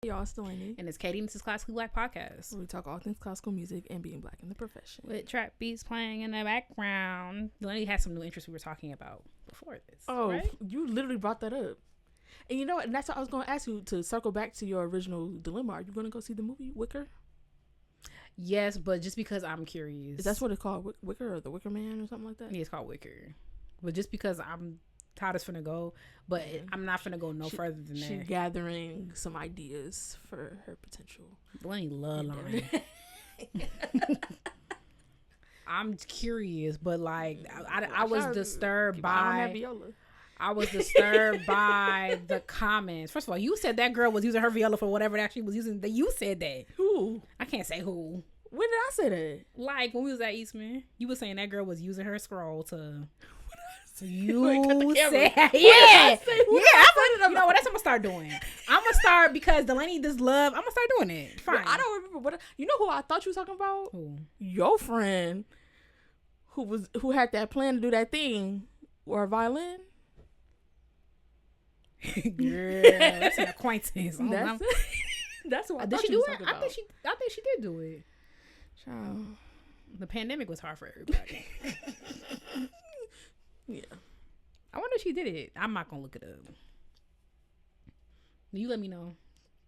Y'all, it's Dalanie. And it's Katie, and this is Classically Black Podcast. We talk all things classical music and being black in the profession. With trap beats playing in the background. Dalanie had some new interests we were talking about before this. Oh, right? You literally brought that up. And you know what? And that's what I was going to ask you, to circle back to your original dilemma. Are you going to go see the movie Wicker? Yes, but just because I'm curious. Is that what it's called? Wicker or the Wicker Man or something like that? Yeah, it's called Wicker. But just because Todd is finna go, but I'm not finna go no further than that. She's gathering some ideas for her potential. Dalanie love lying. I'm curious, but like I was disturbed by the comments. First of all, you said that girl was using her viola for whatever that she was using. That you said that. Who? I can't say who. When did I say that? Like when we was at Eastman, you were saying that girl was using her scroll to. You said, yeah. You know what? That's what I'm gonna start doing. I'm gonna start because Dalanie does love. I'm gonna start doing it. Fine. I don't remember what. You know who I thought you was talking about? Who? Your friend, who had that plan to do that thing, or a violin. Girl, that's an acquaintance. That's what I did thought she you do was it? talking about. I think she did do it. Child. The pandemic was hard for everybody. Yeah. I wonder if she did it. I'm not gonna look it up. You let me know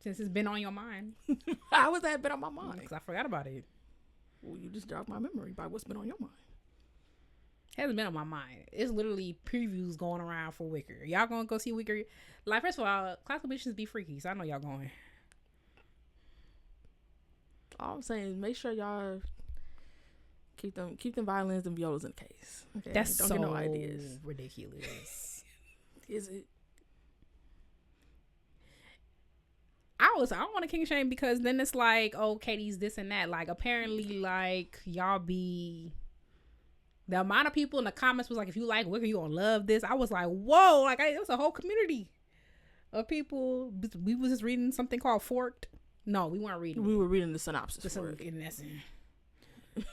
since it's been on your mind. How was that been on my mind? Because I forgot about it. Well, you just jogged my memory by what's been on your mind. It hasn't been on my mind. It's literally previews going around for Wicker. Y'all gonna go see Wicker? Like, first of all, classical musicians be freaky, so I know y'all going. All I'm saying is make sure y'all keep them violins and violas in the case. Okay? That's Don't so get no ideas. Ridiculous. Is it? I don't want to king shame because then it's like, oh, Katie's this and that. Like, apparently, like, y'all be... The amount of people in the comments was like, if you like Wicker, you gonna love this. I was like, whoa, like, it was a whole community of people. We was just reading something called Forked. No, we weren't reading. We were reading the synopsis for it. In essence.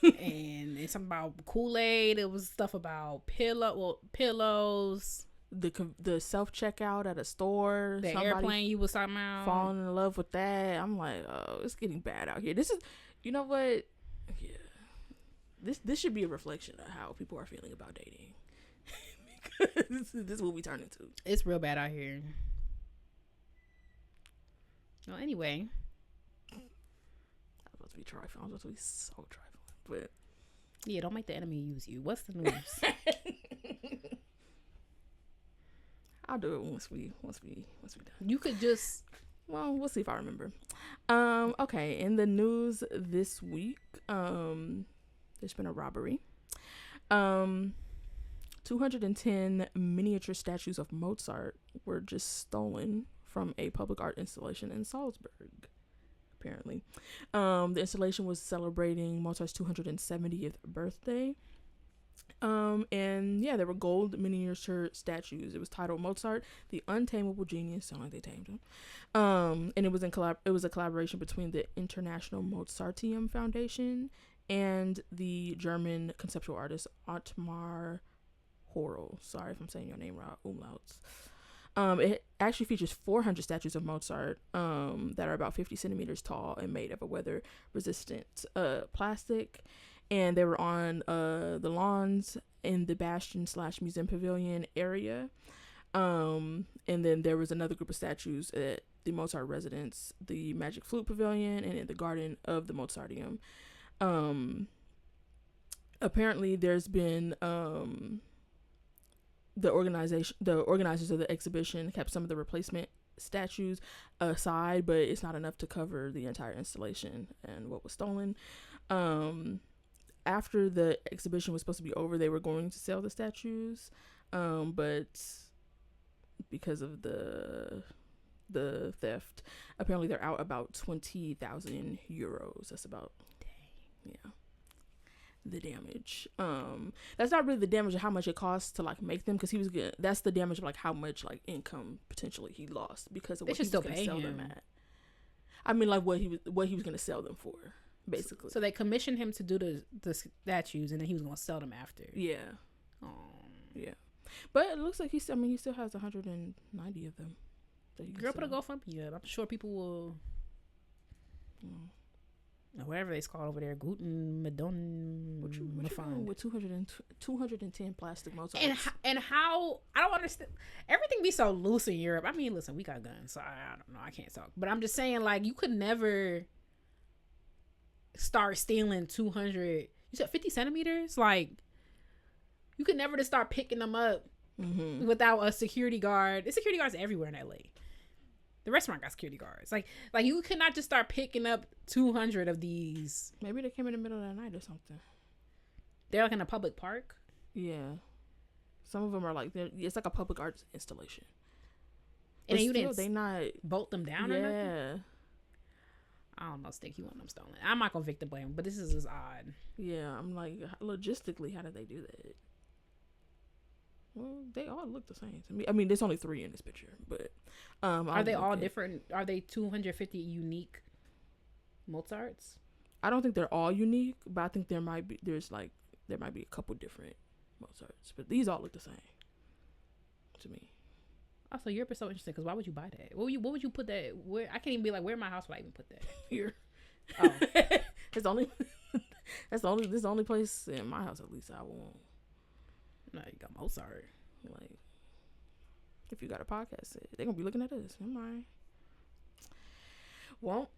And it's something about Kool-Aid. It was stuff about pillows. The self-checkout at a store. The airplane you was talking about. Falling in love with that. I'm like, oh, it's getting bad out here. This is, you know what? Yeah. This should be a reflection of how people are feeling about dating. Because this is what we turn into. It's real bad out here. Well, anyway. I was supposed to be trifling. I was supposed to be so trifling. But yeah, don't make the enemy use you. What's the news? I'll do it once we done. You could just... Well, we'll see if I remember. Okay, in the news this week, there's been a robbery. 210 miniature statues of Mozart were just stolen from a public art installation in Salzburg, apparently. The installation was celebrating Mozart's 270th birthday. And yeah, there were gold miniature statues. It was titled Mozart, the Untamable Genius. Sound like they tamed him. And it was a collaboration between the International Mozarteum Foundation and the German conceptual artist Ottmar Horl. Sorry if I'm saying your name right. Umlauts. It actually features 400 statues of Mozart that are about 50 centimeters tall and made of a weather-resistant plastic. And they were on the lawns in the Bastion/Museum Pavilion area. And then there was another group of statues at the Mozart residence, the Magic Flute Pavilion, and in the garden of the Mozarteum. Apparently there's been the organizers of the exhibition kept some of the replacement statues aside, but it's not enough to cover the entire installation and what was stolen. After the exhibition was supposed to be over, they were going to sell the statues, but because of the theft, apparently they're out about 20,000 euros. That's about, yeah, the damage. That's not really the damage of how much it costs to like make them, because he was good. That's the damage of like how much like income potentially he lost because of what he was going to sell them at. I mean, like what he was going to sell them for. Basically. So they commissioned him to do the statues, and then he was going to sell them after. Yeah. Yeah. But it looks like he still has 190 of them. Girl, put a GoFundMe up. I'm sure people will Whatever it's called over there, gluten, Madon. What you doing with 210 plastic Mozarts? And how, I don't understand. Everything be so loose in Europe. I mean, listen, we got guns, so I don't know. I can't talk. But I'm just saying, like, you could never start stealing 200. You said 50 centimeters? Like, you could never just start picking them up without a security guard. There's security guards everywhere in LA. The restaurant got security guards. Like you cannot just start picking up 200 of these. Maybe they came in the middle of the night or something. They're like in a public park. Yeah, some of them are like it's like a public arts installation. And then you didn't. They not bolt them down. Yeah. Or nothing? I don't know. Stick, you want them stolen? I'm not gonna victim blame, but this is just odd. Yeah, I'm like, logistically, how did they do that? Well, they all look the same to me. I mean, there's only 3 in this picture, but are they all different? Are they 250 unique Mozarts? I don't think they're all unique, but I think there might be a couple different Mozarts, but these all look the same to me. Also, Europe is so interesting because why would you buy that? What would you put that? Where I can't even be like, where in my house would I even put that? Here. Oh, it's only this is the only place in my house, at least, I won't. No, you got Mozart. Like, if you got a podcast, they're gonna be looking at us. Am I? Well,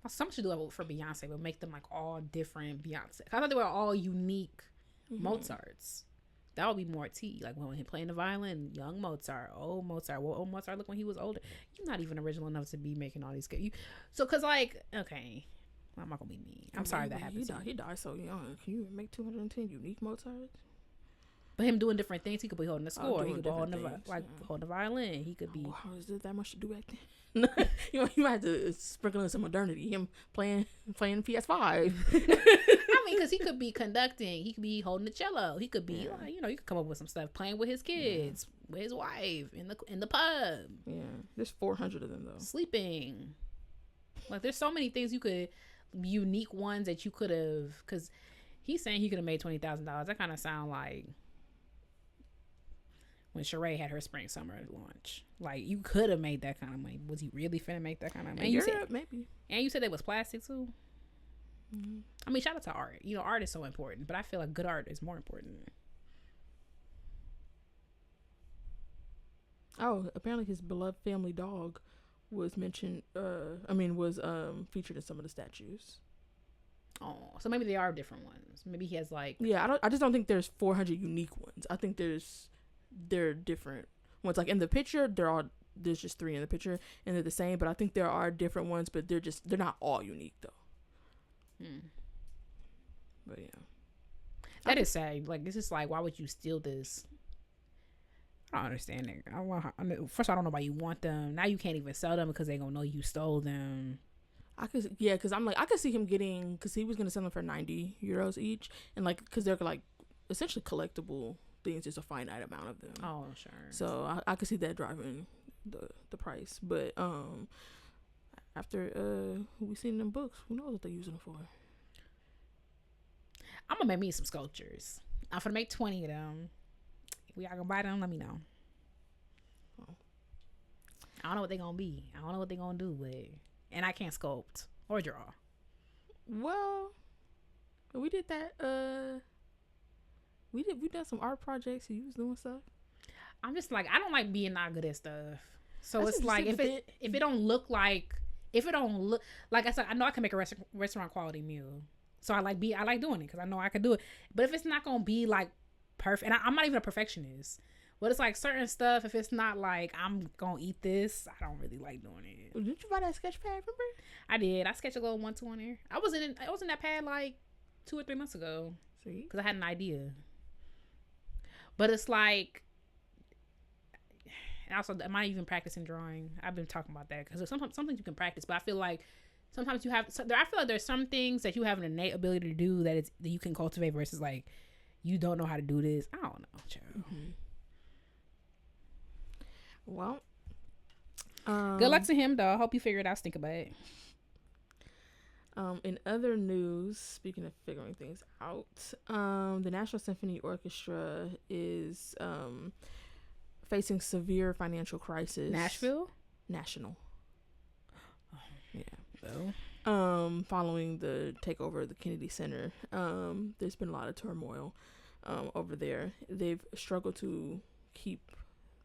some should do it for Beyonce, but make them like all different Beyonce. I thought they were all unique Mozarts. That would be more tea. Like when he playing the violin, young Mozart, old Mozart. Well, old Mozart look when he was older. You're not even original enough to be making all these. So, cause like, okay, well, I'm not gonna be mean. I'm sorry that happened. He died so young. Can you make 210 unique Mozarts? But him doing different things, he could be holding the score. He could be holding holding the violin. He could be. Wow, is there that much to do back then? You might have to sprinkle in some modernity. Him playing PS5. I mean, because he could be conducting. He could be holding the cello. He could be, like, you could come up with some stuff, playing with his kids, with his wife, in the pub. Yeah, there's 400 of them though. Sleeping. Like, there's so many things unique ones that you could have. Because he's saying he could have made $20,000. That kind of sound like when Sheree had her spring summer launch. Like, you could have made that kind of money. Was he really finna make that kind of money? Maybe. And you said it was plastic too? Mm-hmm. I mean, shout out to art. Art is so important, but I feel like good art is more important. Oh, apparently his beloved family dog was mentioned, featured in some of the statues. Oh, so maybe they are different ones. Maybe he has like... Yeah, I just don't think there's 400 unique ones. I think they're different ones. Like in the picture, there's just 3 in the picture and they're the same, but I think there are different ones, but they're not all unique though. But yeah, that is sad. Like, it's just like, why would you steal this? I don't understand it. First of all, I don't know why you want them. Now you can't even sell them because they gonna know you stole them. Because I'm like, I could see him getting, because he was gonna sell them for €90 each, and like, because they're like essentially collectible things, just a finite amount of them. Oh, sure. So I could see that driving the price, but after we seen them books, who knows what they're using them for? I'm gonna make me some sculptures. I'm gonna make 20 of them. If y'all gonna buy them, let me know. Oh. I don't know what they're gonna be. I don't know what they're gonna do, and I can't sculpt or draw. Well, we did that. We done some art projects. You was doing stuff. I'm just like, I don't like being not good at stuff. So it's like, if it don't look like I said, I know I can make a restaurant quality meal. So I like doing it because I know I can do it. But if it's not gonna be like perfect, and I'm not even a perfectionist, but it's like certain stuff, if it's not like I'm gonna eat this, I don't really like doing it. Did you buy that sketch pad? Remember? I did. I sketched a little 1-2 on there. I was in that pad like 2 or 3 months ago. See, because I had an idea. But it's like, and also, am I even practicing drawing? I've been talking about that because sometimes some things you can practice, but I feel like sometimes I feel like there's some things that you have an innate ability to do that you can cultivate versus like you don't know how to do this. I don't know, child. Well, good luck to him though. I hope you figure it out. Think about it. In other news, speaking of figuring things out, the National Symphony Orchestra is facing severe financial crisis. National. Yeah. Oh. following the takeover of the Kennedy Center. There's been a lot of turmoil over there. They've struggled to keep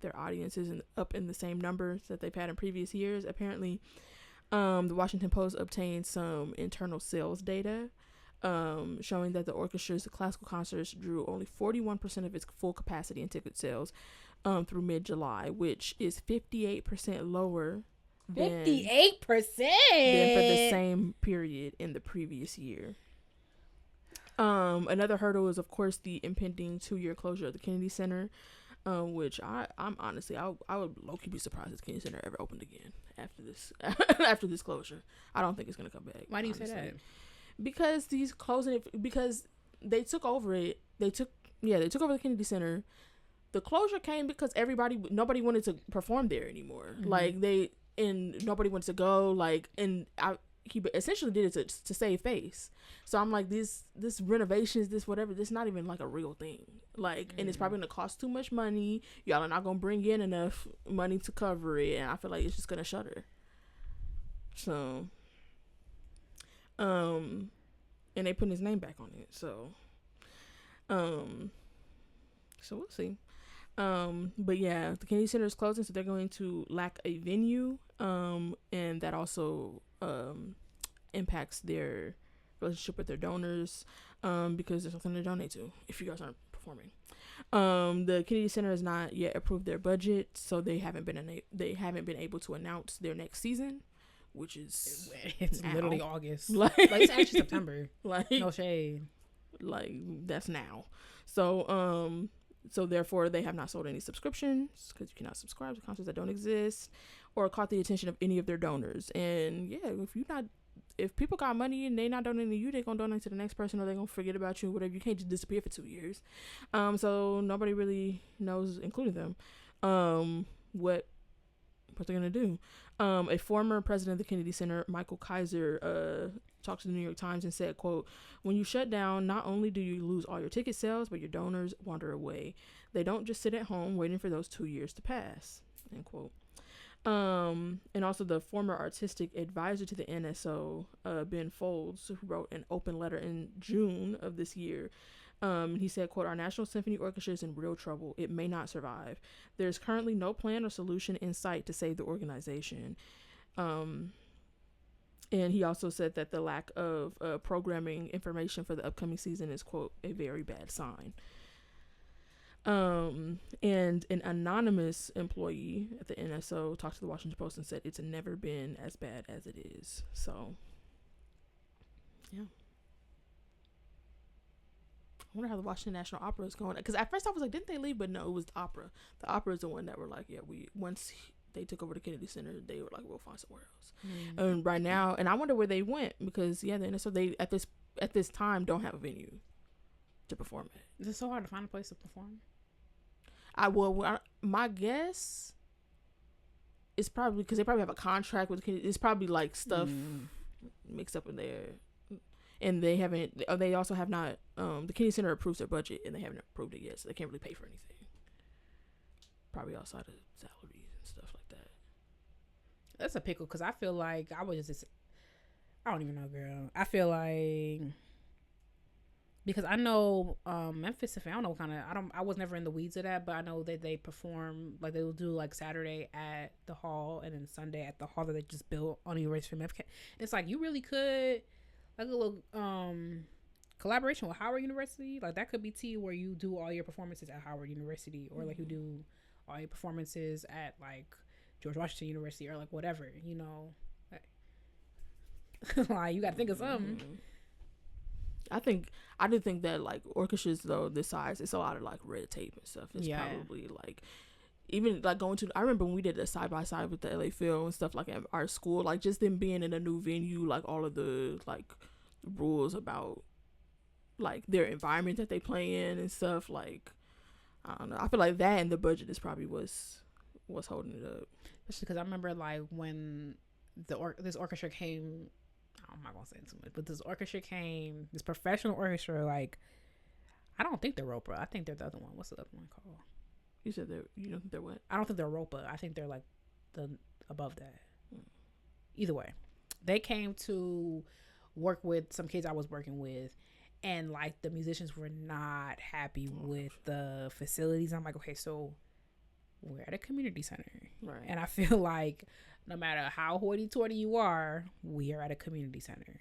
their audiences up in the same numbers that they've had in previous years. Apparently, the Washington Post obtained some internal sales data showing that the orchestra's classical concerts drew only 41% of its full capacity in ticket sales through mid-July, which is 58% lower 58% than for the same period in the previous year. Another hurdle is, of course, the impending 2-year closure of the Kennedy Center, which I'm honestly, I would low-key be surprised if the Kennedy Center ever opened again after this closure. I don't think it's gonna come back. Why do you honestly. say that? Because because they took over it. They took over the Kennedy Center. The closure came because nobody wanted to perform there anymore. Mm-hmm. Nobody wanted to go. He essentially did it to save face. So I'm like, this renovations, this whatever, this not even like a real thing. And it's probably gonna cost too much money. Y'all are not gonna bring in enough money to cover it, and I feel like it's just gonna shutter. So, and they put his name back on it. So we'll see. But yeah, the Kennedy Center is closing, so they're going to lack a venue. And that also impacts their relationship with their donors, because there's nothing to donate to if you guys aren't performing. The Kennedy Center has not yet approved their budget, so they haven't been able to announce their next season, which is it's now. Literally August. It's actually September. No shade. That's now. So therefore they have not sold any subscriptions, because you cannot subscribe to concerts that don't exist, or caught the attention of any of their donors. And yeah, if people got money and they not donating to you, they gonna donate to the next person, or they gonna forget about you, whatever. You can't just disappear for 2 years. So nobody really knows, including them, what they're gonna do. A former president of the Kennedy Center, Michael Kaiser, talked to the New York Times and said, quote, "When you shut down, not only do you lose all your ticket sales, but your donors wander away. They don't just sit at home waiting for those 2 years to pass," end quote. And also the former artistic advisor to the NSO, Ben Folds, who wrote an open letter in June of this year. He said, quote, "Our National Symphony Orchestra is in real trouble. It may not survive. There's currently no plan or solution in sight to save the organization." And he also said that the lack of programming information for the upcoming season is, quote, "a very bad sign." And an anonymous employee at the NSO talked to the Washington Post and said it's never been as bad as it is. So, yeah. I wonder how the Washington National Opera is going. Because at first I was like, didn't they leave? But no, it was the opera. The opera is the one that were like, yeah, once they took over the Kennedy Center, they were like, we'll find somewhere else. Mm-hmm. And right now, and I wonder where they went, because yeah, the NSO, they at this time don't have a venue to perform at. Is it so hard to find a place to perform? My guess is probably because they probably have a contract with Kennedy. It's probably like stuff mixed up in there, and they haven't. They also have not. The Kennedy Center approves their budget, and they haven't approved it yet, so they can't really pay for anything. Probably outside of salaries and stuff like that. That's a pickle, because I feel like I don't even know, girl. I feel like, because I know Memphis Symphony, I don't know what kind of, I was never in the weeds of that, but I know that they perform, like they will do like Saturday at the hall and then Sunday at the hall that they just built on the University of Memphis. It's like, you really could, like a little collaboration with Howard University, like that could be tea, where you do all your performances at Howard University, or like you do all your performances at like George Washington University, or like whatever, you know. Like you got to think of something. I do think that like orchestras though this size, it's a lot of like red tape and stuff. It's probably like, even like going to, I remember when we did a side by side with the LA Phil and stuff, like at our school, like just them being in a new venue, like all of the like rules about like their environment that they play in and stuff, like I don't know. I feel like that and the budget is probably what's holding it up. Especially because I remember like when this orchestra came, I'm not gonna say too much, but this orchestra came, this professional orchestra, like I don't think they're Ropa. I think they're the other one. What's the other one called? You said you don't think they're what? I don't think they're Ropa. I think they're like the above that. Either way, they came to work with some kids I was working with, and like the musicians were not happy with the facilities. I'm like, okay, so we're at a community center, right? And I feel like no matter how hoity-toity you are, we are at a community center.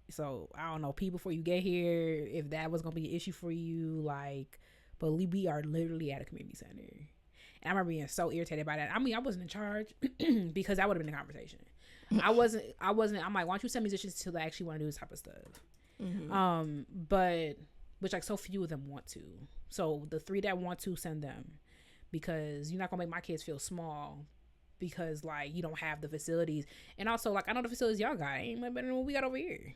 So I don't know, P, before you get here, if that was gonna be an issue for you, like, but we are literally at a community center. And I remember being so irritated by that. I mean, I wasn't in charge because that would have been the conversation. I wasn't. I'm like, why don't you send musicians to actually want to do this type of stuff? But which like so few of them want to. So the 3 that want to, send them, because you're not gonna make my kids feel small because like you don't have the facilities. And also like I know the facilities y'all got ain't much better than what we got over here.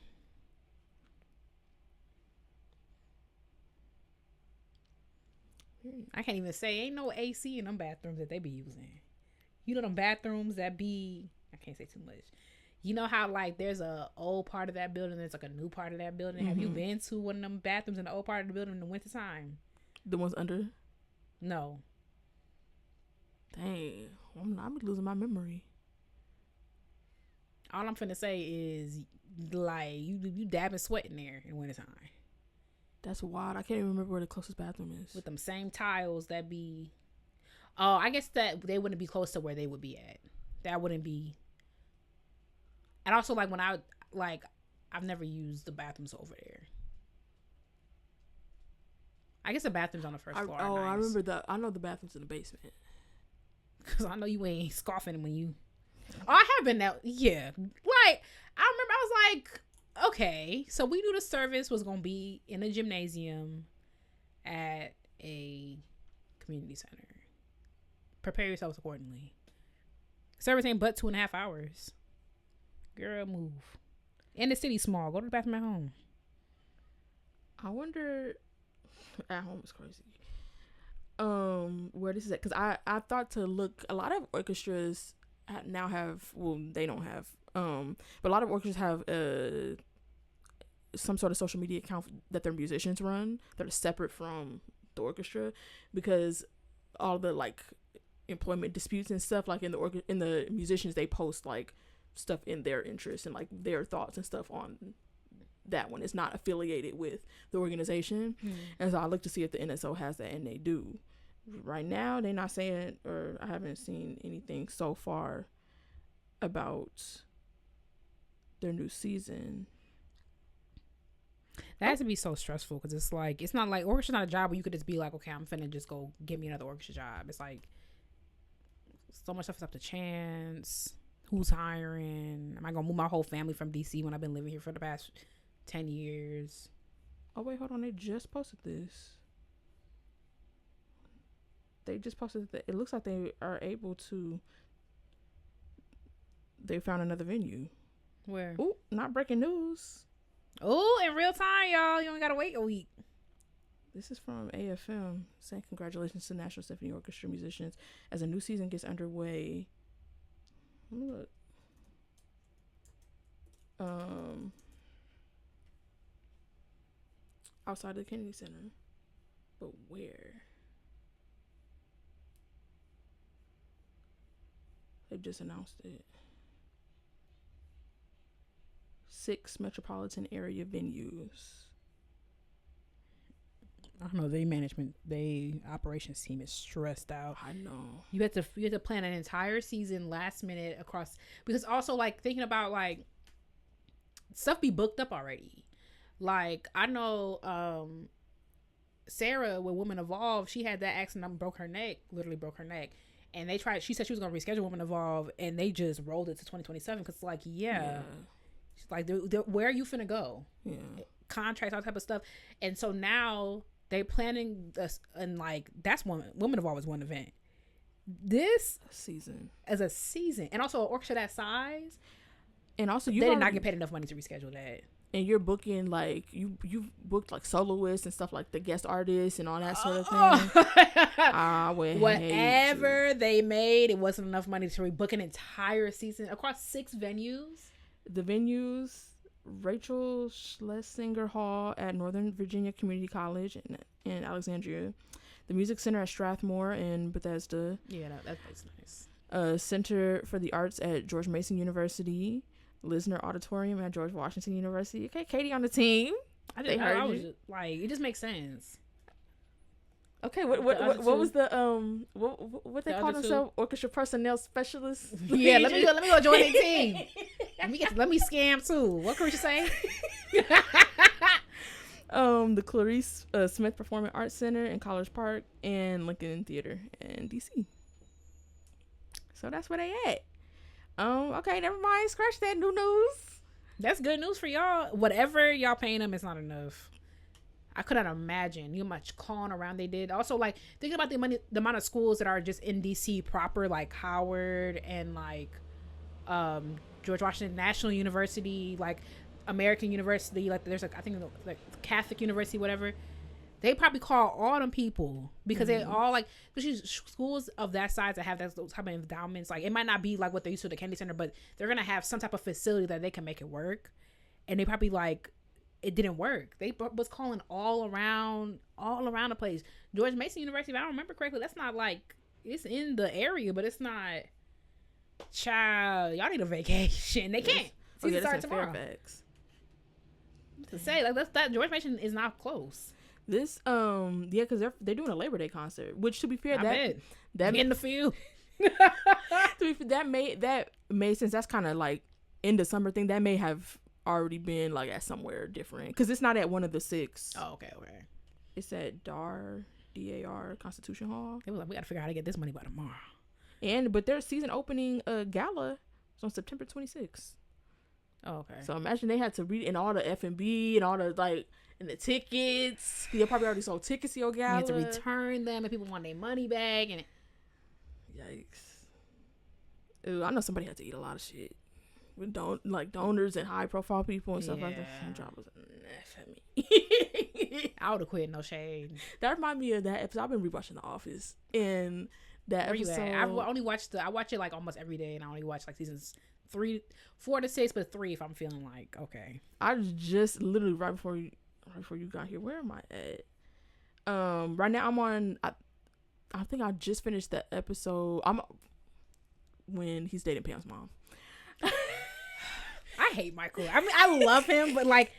I can't even say ain't no AC in them bathrooms that they be using. You know them bathrooms that be, I can't say too much. You know how like there's a old part of that building, there's like a new part of that building. Have you been to one of them bathrooms in the old part of the building in the wintertime? The ones under? No. Dang, I'm losing my memory. All I'm finna say is like you dabbing sweat in there in the wintertime. That's wild. I can't even remember where the closest bathroom is. With them same tiles that be... Oh, I guess that they wouldn't be close to where they would be at. That wouldn't be... And also, like, when I... Like, I've never used the bathrooms over there. I guess the bathrooms on the first floor are nice. I remember I know the bathrooms in the basement. Because I know you ain't scoffing when you... Oh, I have been there. Yeah. Like, I remember I was like... Okay, so we knew the service was going to be in a gymnasium at a community center. Prepare yourselves accordingly. Service ain't but 2.5 hours. Girl, move. And the city's small. Go to the bathroom at home. I wonder... At home is crazy. Where this is at. Because I thought to look... A lot of orchestras now have... Well, they don't have... But a lot of orchestras have some sort of social media account that their musicians run that are separate from the orchestra, because all the like employment disputes and stuff, like in the musicians, they post like stuff in their interest and like their thoughts and stuff on that one. It's not affiliated with the organization. And so I look to see if the NSO has that, and they do. Right now they're not saying, or I haven't seen anything so far about their new season. That has to be so stressful, because it's like, it's not like orchestra's not a job where you could just be like, okay, I'm finna just go get me another orchestra job. It's like so much stuff is up to chance. Who's hiring? Am I gonna move my whole family from DC when I've been living here for the past 10 years? Oh wait, hold on, they just posted this. They just posted that it looks like they are able to, they found another venue. Where? Ooh, not breaking news. Oh, in real time, y'all. You only gotta wait a week. This is from AFM saying congratulations to National Symphony Orchestra musicians as a new season gets underway. Let me look. Outside the Kennedy Center. But where? They just announced it. 6 metropolitan area venues. I don't know. They operations team is stressed out. I know. You have to plan an entire season last minute across, because also like thinking about like stuff be booked up already. Like I know Sarah with Women Evolve, she had that accident, literally broke her neck. And she said she was going to reschedule Women Evolve, and they just rolled it to 2027 because like, yeah. She's like, where are you finna go? Yeah. Contracts, all type of stuff. And so now they planning this, and like, that's Women Evolve is one event. This season as a season. And also an orchestra that size. And also they did not get paid enough money to reschedule that. And you're booking like you've booked like soloists and stuff, like the guest artists and all that sort of thing. I would whatever they made, it wasn't enough money to rebook an entire season across 6 venues. The venues: Rachel Schlesinger Hall at Northern Virginia Community College in Alexandria, the Music Center at Strathmore in Bethesda. Yeah, that place nice. Center for the Arts at George Mason University, Lisner Auditorium at George Washington University. Okay, Katie on the team. I was just, like, it just makes sense. Okay, what was the what they call themselves? Orchestra personnel specialists. Yeah, let me go join their team. Let me scam too. What could you say? The Clarice Smith Performing Arts Center in College Park and Lincoln Theater in DC. So that's where they at. Okay, never mind. Scratch that. New news. That's good news for y'all. Whatever y'all paying them is not enough. I couldn't imagine how much calling around they did. Also, like, thinking about the amount of schools that are just in DC proper, like Howard and like George Washington National University, like American University, like there's like, I think like Catholic University, whatever. They probably call all them people because they all like, especially schools of that size that have those type of endowments. Like, it might not be like what they used to the Kennedy Center, but they're gonna have some type of facility that they can make it work. And they probably like, it didn't work. They was calling all around the place. George Mason University, if I don't remember correctly, that's not like, it's in the area, but it's not. Child, y'all need a vacation. They can't. Season starts tomorrow. Fairfax. To say like that George Mason is not close. This because they're doing a Labor Day concert, which to be fair, that in the field. that may since that's kind of like in the summer thing, that may have already been like at somewhere different because it's not at one of the 6. Oh, okay. It's at DAR Constitution Hall. It was like, we gotta figure out how to get this money by tomorrow. But their season opening gala is on September 26th. Oh, okay. So imagine they had to read in all the F&B and all the like and the tickets. You probably already sold tickets to your gala. You have to return them and people want their money back and yikes. Ooh, I know somebody had to eat a lot of shit. With donors and high profile people and stuff like that. Some job was for me. I would have quit, no shade. That reminded me of that episode. I've been rewatching The Office, and that episode. I watch it like almost every day, and I only watch like seasons 4 to 6, but 3 if I'm feeling like okay. I just literally right before you got here. Where am I at? Right now I'm on. I think I just finished the episode. I'm when he's dating Pam's mom. I hate Michael. I mean, I love him, but like,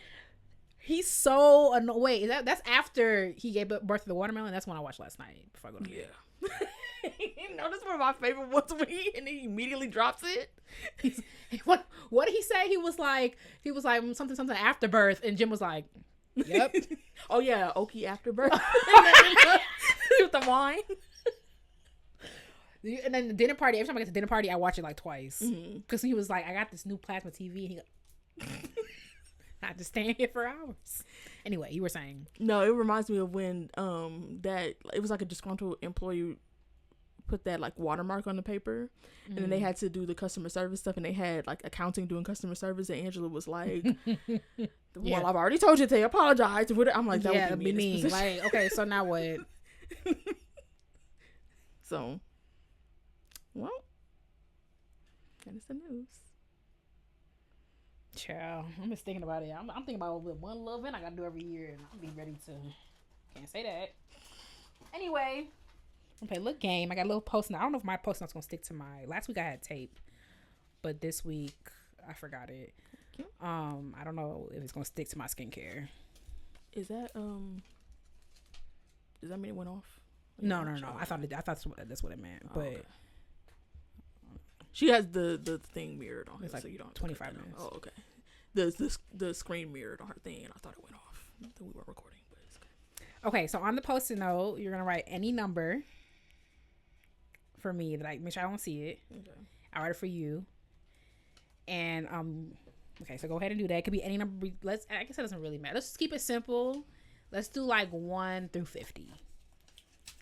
he's so annoying. Wait, that's after he gave birth to the watermelon? That's when I watched last night before I go to bed. Yeah. You know, that's one of my favorite ones when he immediately drops it. What did he say? He was like something after birth, and Jim was like, "Yep." Oh yeah, Okie after birth with the wine. And then the dinner party, every time I get to dinner party, I watch it like twice. Because he was like, I got this new plasma TV. And I just stand here for hours. Anyway, you were saying. No, it reminds me of when it was like a disgruntled employee put that like watermark on the paper. And then they had to do the customer service stuff. And they had like accounting doing customer service. And Angela was like, well, I've already told you they apologize. I'm like, that would be me. Like, okay, so now what? So. Well, that is the news. Child, I'm just thinking about it. I'm thinking about one little event I gotta do every year, and I'll be ready to. Can't say that. Anyway, I'm play a little game. I got a little post. I don't know if my post note's gonna stick to my. Last week I had tape, but this week I forgot it. I don't know if it's gonna stick to my skincare. Is that Does that mean it went off? No. I thought that's what it meant, but. Okay. She has the thing mirrored on her, it's like so you don't 25 minutes. Oh, okay. The screen mirrored on her thing, and I thought it went off. Not that we were recording, but it's okay. Okay, so on the post-it note, you're gonna write any number for me that I make sure I don't see it. Okay. I write it for you, and okay, so go ahead and do that. It could be any number. I guess it doesn't really matter. Let's just keep it simple. Let's do like 1 through 50.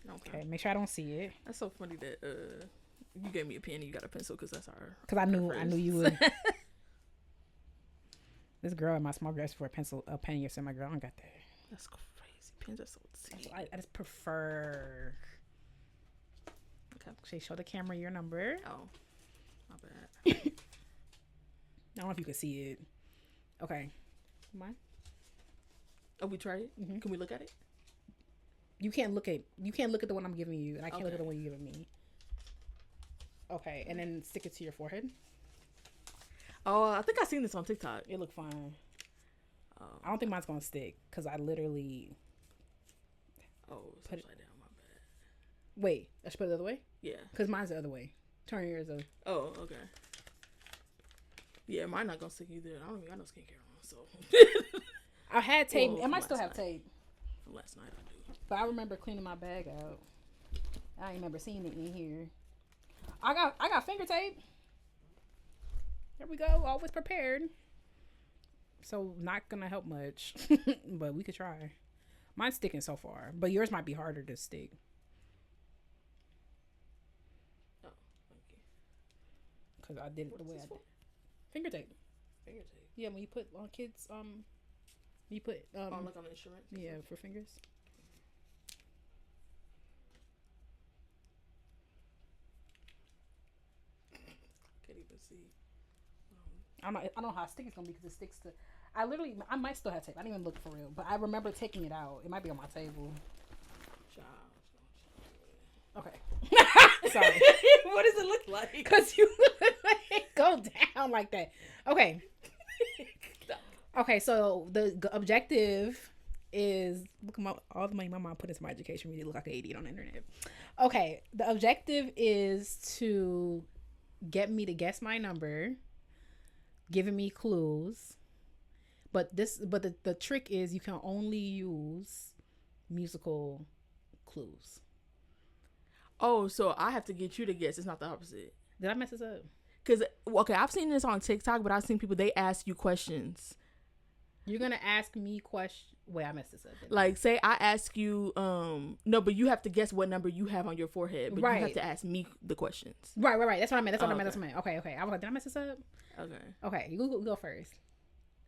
Okay, make sure I don't see it. That's so funny that you gave me a pen and you got a pencil because that's our. Because I knew you would. This girl in my small group asked for a pen yesterday. My girl, I don't got that. That's crazy. Pens are so cheap. I just prefer. Okay, so show the camera your number. Oh, my bad. I don't know if you can see it. Okay, mine. Oh, we tried it. Mm-hmm. Can we look at it? You can't look at the one I'm giving you, and I can't look at the one you're giving me. Okay, and then stick it to your forehead. Oh, I think I seen this on TikTok. It looked fine. I don't think mine's gonna stick because I literally. Oh, it's put upside down. My bad. Wait, I should put it the other way. Yeah. Because mine's the other way. Turn yours up. Oh, okay. Yeah, mine not gonna stick either. I don't even got no skincare on, so. I had tape. Well, I might still have tape. From last night, I do. But I remember cleaning my bag out. I ain't remember seeing it in here. I got finger tape. There we go. Always prepared. So not gonna help much, but we could try. Mine's sticking so far, but yours might be harder to stick. Oh, thank you. Cause I did it the way I did. Finger tape. Finger tape. Yeah, when you put on kids, you put like on the instrument. Yeah, for fingers. Can't even see. I don't know how sticky it's gonna be because it sticks to. I might still have tape. I didn't even look for real, but I remember taking it out. It might be on my table. Okay. Sorry. What does it look like? Because you go down like that. Okay. Okay, so the objective is look at all the money my mom put into my education. Really look like an idiot on the internet. Okay, the objective is to get me to guess my number, giving me clues. But the trick is you can only use musical clues. Oh, so I have to get you to guess. It's not the opposite. Did I mess this up? Because, okay, I've seen this on TikTok, but I've seen people, they ask you questions. You're going to ask me questions. Wait, I messed this up. Like, say I ask you, no, but you have to guess what number you have on your forehead. But you have to ask me the questions. Right. That's what I meant. That's what I meant. Okay. I was like, did I mess this up? Okay, you go first.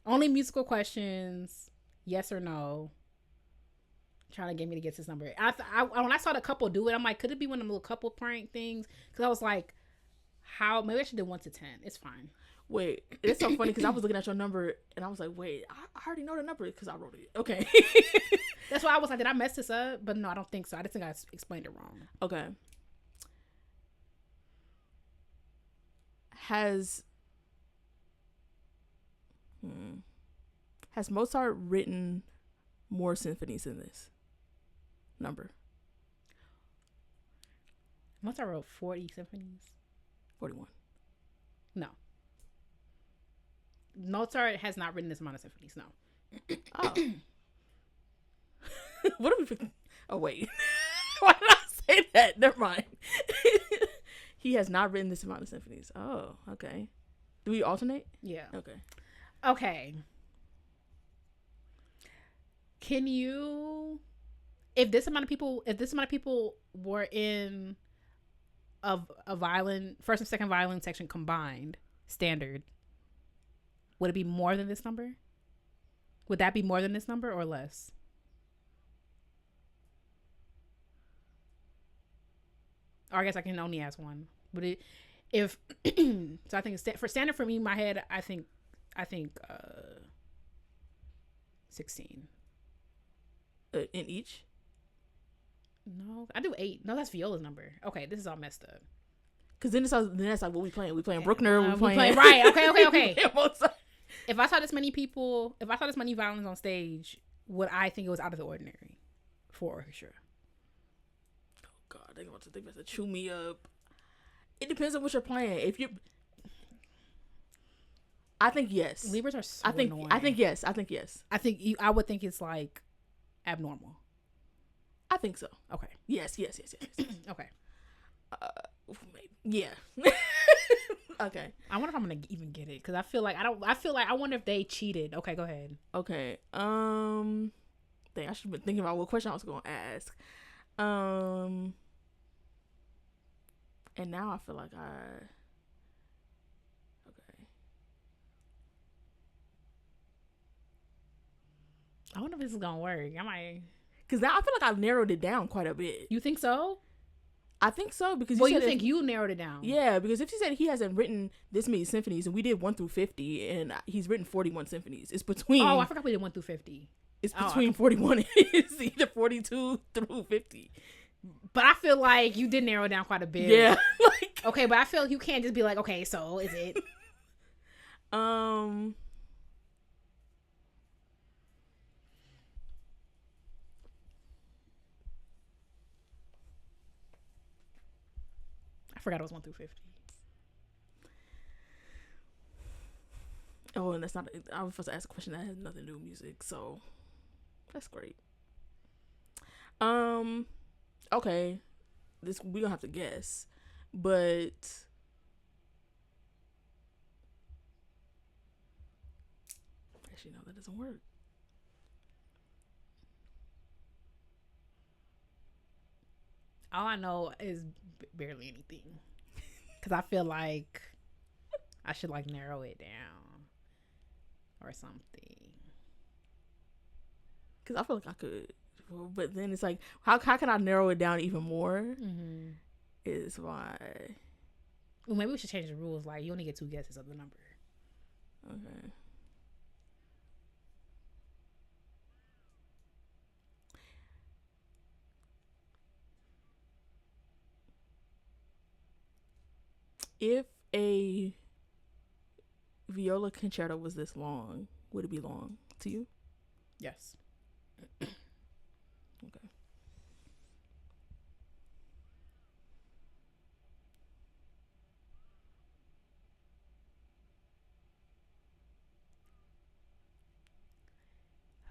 Only musical questions, yes or no. Trying to get me to guess this number. When I saw the couple do it, I'm like, could it be one of the little couple prank things? Because I was like, how? Maybe I should do 1 to 10. It's fine. Wait, it's so funny because I was looking at your number and I was like, wait, I already know the number because I wrote it. Okay. That's why I was like, did I mess this up? But no, I don't think so. I just think I explained it wrong. Okay. Has Mozart written more symphonies than this number? Mozart wrote 40 symphonies. 41. No. Mozart has not written this amount of symphonies. No. Oh. What are we? Oh wait. Why did I say that? Never mind. He has not written this amount of symphonies. Oh, okay. Do we alternate? Yeah. Okay. Can you, if this amount of people were in a violin, first and second violin section combined, standard, would it be more than this number? Would that be more than this number or less? Or I guess I can only ask one. Would it, if, so I think for standard for me in my head, I think 16. In each? No, I do 8. No, that's Viola's number. Okay, this is all messed up. Because then that's like what we playing. We playing Bruckner. We playing right. Okay. If I saw this many violins on stage, would I think it was out of the ordinary for orchestra? Oh God, they about to chew me up. It depends on what you're playing. If you, I think yes. Libras are so annoying. I think yes. I would think it's like abnormal. I think so. Okay. Yes. Okay. Yeah. Okay. I wonder if I'm gonna even get it because I wonder if they cheated. Okay, go ahead. Okay. Dang, I should have been thinking about what question I was gonna ask. And now I feel like okay. I wonder if this is gonna work. Because now I feel like I've narrowed it down quite a bit. You think so? I think so because you think you narrowed it down? Yeah, because if you said he hasn't written this many symphonies and we did 1 through 50 and he's written 41 symphonies, it's between. Oh, I forgot we did 1 through 50. It's between 41 and it's either 42 through 50. But I feel like you did narrow it down quite a bit. Yeah. Okay, but I feel like you can't just be like, okay, so is it? I forgot it was 1 through 50. Oh, and that's not. I was supposed to ask a question that has nothing to do with music, so that's great. Okay, this we gonna have to guess, but actually no, that doesn't work. All I know is barely anything, because I feel like I should like narrow it down or something. Because I feel like I could, but then it's like, how can I narrow it down even more? Mm-hmm. Is why. Well, maybe we should change the rules. Like, you only get 2 guesses of the number. Okay. If a viola concerto was this long, would it be long to you? Yes. Okay.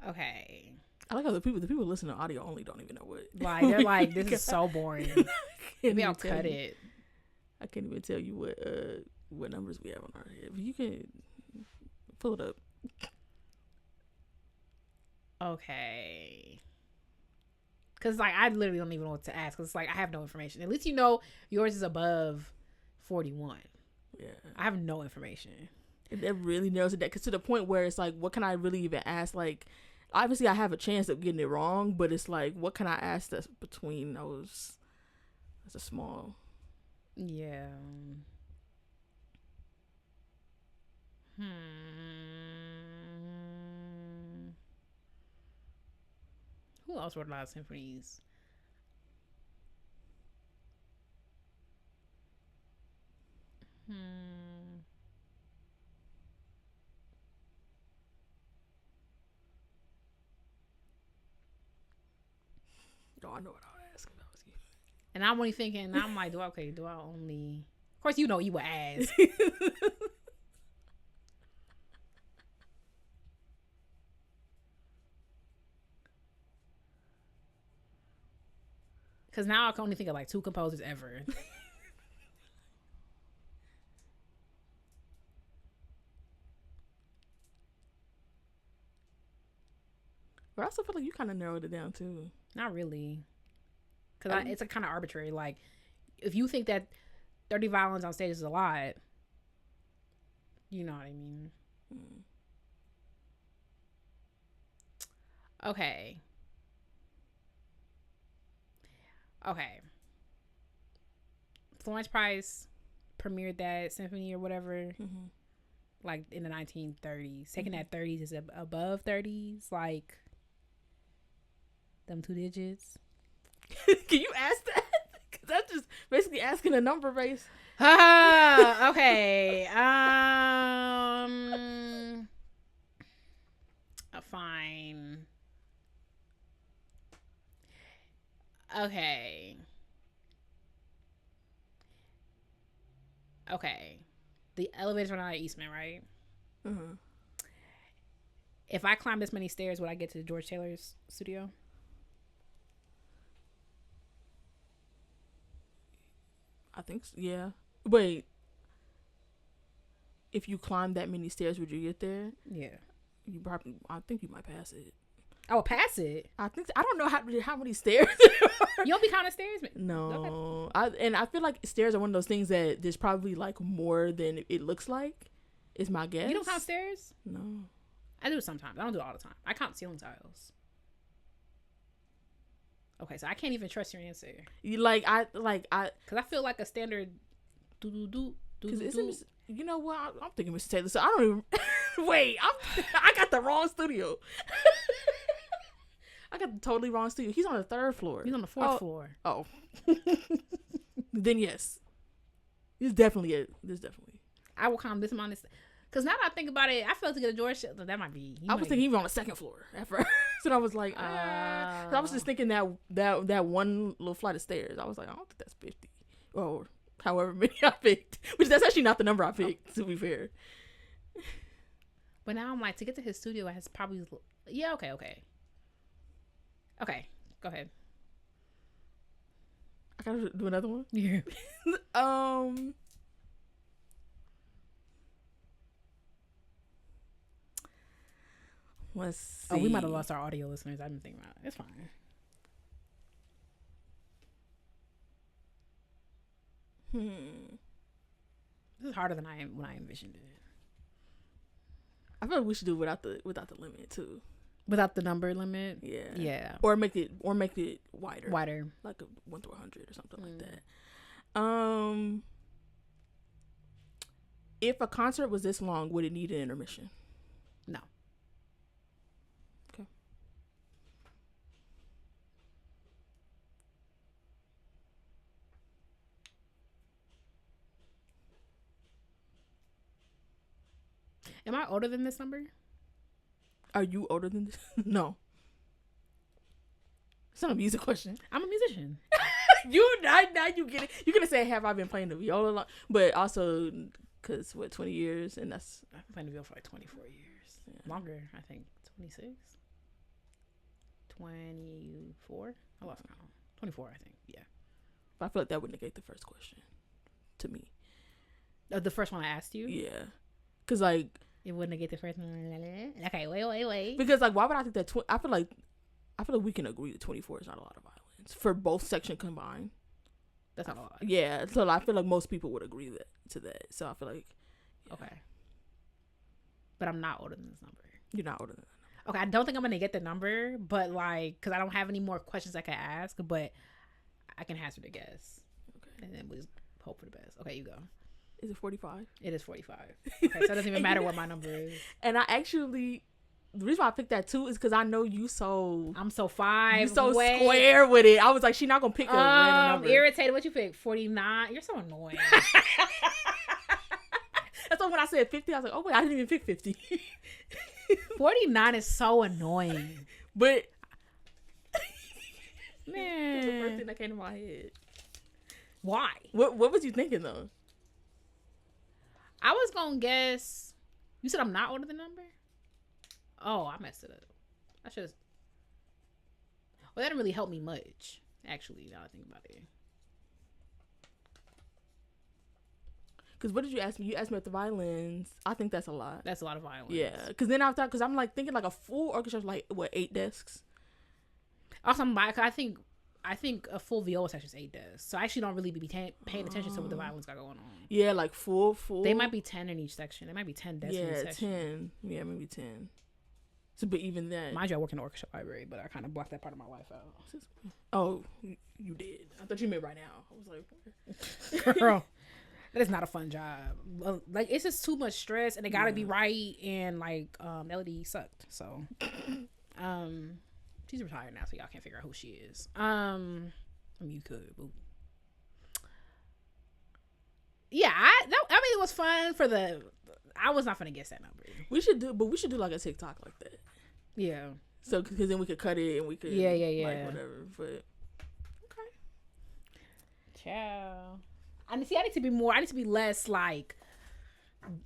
Okay. I like how the people listening to audio only don't even know what. Like, they're like, this is so boring. Maybe I'll cut it. I can't even tell you what numbers we have on our head. You can pull it up. Okay. Because, like, I literally don't even know what to ask. Because it's like, I have no information. At least you know yours is above 41. Yeah. I have no information. It really narrows it down. Because to the point where it's like, what can I really even ask? Like, obviously I have a chance of getting it wrong. But it's like, what can I ask that's between those? That's a small... Yeah. Who else wrote a lot of symphonies? Oh, I know what I'll ask if that was you. And I'm only thinking, I'm like, do I only... Of course, you know you would ask. Because now I can only think of like 2 composers ever. But I also feel like you kind of narrowed it down too. Not really. Because it's a kind of arbitrary. Like, if you think that 30 violins on stage is a lot, you know what I mean. Okay. Florence Price premiered that symphony or whatever, like in the 1930s. Taking that 30s is above 30s, like them 2 digits. Can you ask that? Because that's just basically asking a number base. Okay. Fine. Okay. The elevators run out of Eastman, right? If I climb this many stairs, would I get to George Taylor's studio? I think so, yeah. Wait. If you climb that many stairs, would you get there? Yeah. I think you might pass it. I will pass it. I think I don't know how many stairs. You don't be counting stairs? No. Okay. I feel like stairs are one of those things that there's probably like more than it looks like. Is my guess. You don't count stairs? No. I do it sometimes. I don't do it all the time. I count ceiling tiles. Okay, so I can't even trust your answer. Because I feel like a standard Because you know what? I'm thinking Mr. Taylor. So I don't even wait. I got the wrong studio. I got the totally wrong studio. He's on the 3rd floor. He's on the 4th floor. Oh. Then yes. There's definitely it. There's definitely. I will count this amount. Because now that I think about it, I felt to get a George. That might be. I was thinking he was on the 2nd floor at first. And I was like, I was just thinking that one little flight of stairs. I was like, I don't think that's 50. Or however many I picked. Which that's actually not the number I picked, to be fair. But now I'm like, to get to his studio, it has probably... Yeah, okay. Okay, go ahead. I gotta do another one? Yeah. Let's see. Oh, we might have lost our audio listeners. I've been thinking about it. It's fine. This is harder than when I envisioned it. I feel like we should do without the limit too. Without the number limit? Yeah. Yeah. Or make it wider. Wider. Like a 1 through 100 or something like that. If a concert was this long, would it need an intermission? No. Okay. Am I older than this number? Are you older than this? No. It's not a music question. I'm a musician. Now you get it. You're gonna say, have I been playing the viola long? But also, because 20 years, and that's... I've been playing the viola for like 24 years. Yeah. Longer, I think. 26? 24? I lost count. 24, I think. Yeah. But I feel like that would negate the first question to me. The first one I asked you? Yeah. Because, like... It wouldn't negate the first one. Okay, wait. Because, like, why would I think that... I feel like we can agree that 24 is not a lot of violence. For both sections combined. That's not a lot. Yeah. So, I feel like most people would agree to that. So, I feel like... Yeah. Okay. But I'm not older than this number. You're not older than that. Okay, I don't think I'm going to get the number, but, like... Because I don't have any more questions I can ask, but I can hazard a guess. Okay. And then we'll just hope for the best. Okay, you go. Is it 45? It is 45. Okay, so it doesn't even matter what my number is. And I actually, the reason why I picked that too is because I know I'm so square with it. I was like, she's not gonna pick a random number. Irritated. What you pick? 49. You're so annoying. That's why when I said 50, I was like, oh wait, I didn't even pick 50. 49 is so annoying. But man, that's the first thing that came to my head. Why? What was you thinking though? I was gonna guess. You said I'm not older than number? Oh, I messed it up. I should. Well, that didn't really help me much, actually. Now I think about it. Because what did you ask me? You asked me about the violins. I think that's a lot. That's a lot of violins. Yeah. Because then I thought, because I'm like thinking like a full orchestra is like what, 8 desks? Also, I think a full viola section is 8 desks. So I actually don't really be paying attention to what the violins got going on. Yeah, like full. They might be 10 in each section. There might be 10 desks in each section. 10. Yeah, maybe 10. So, but even then. Mind you, I work in the orchestra library, but I kind of blocked that part of my life out. Oh, you did. I thought you meant right now. I was like, girl, that is not a fun job. Like, it's just too much stress, and it gotta be right, and like, Melody sucked. So, she's retired now, so y'all can't figure out who she is. I mean, you could, but yeah, I mean, it was fun for the. I was not gonna guess that number. We should do like a TikTok like that. Yeah. So, because then we could cut it and we could. Yeah. Like whatever, but okay. Ciao. I need to be less like.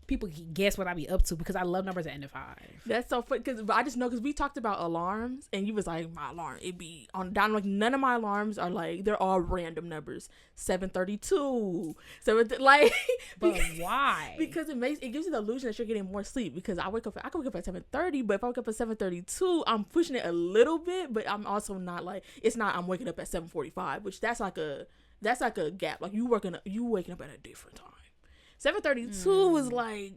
People can guess what I be up to because I love numbers that end in 5. That's so funny because I just know because we talked about alarms and you was like my alarm it be on down like none of my alarms are like they're all random numbers 7:32 like but why? Because it gives you the illusion that you're getting more sleep because I can wake up at 7:30 but if I wake up at 7:32 I'm pushing it a little bit but I'm also not like it's not I'm waking up at 7:45 which that's like a gap like you waking up at a different time. 7:32 is like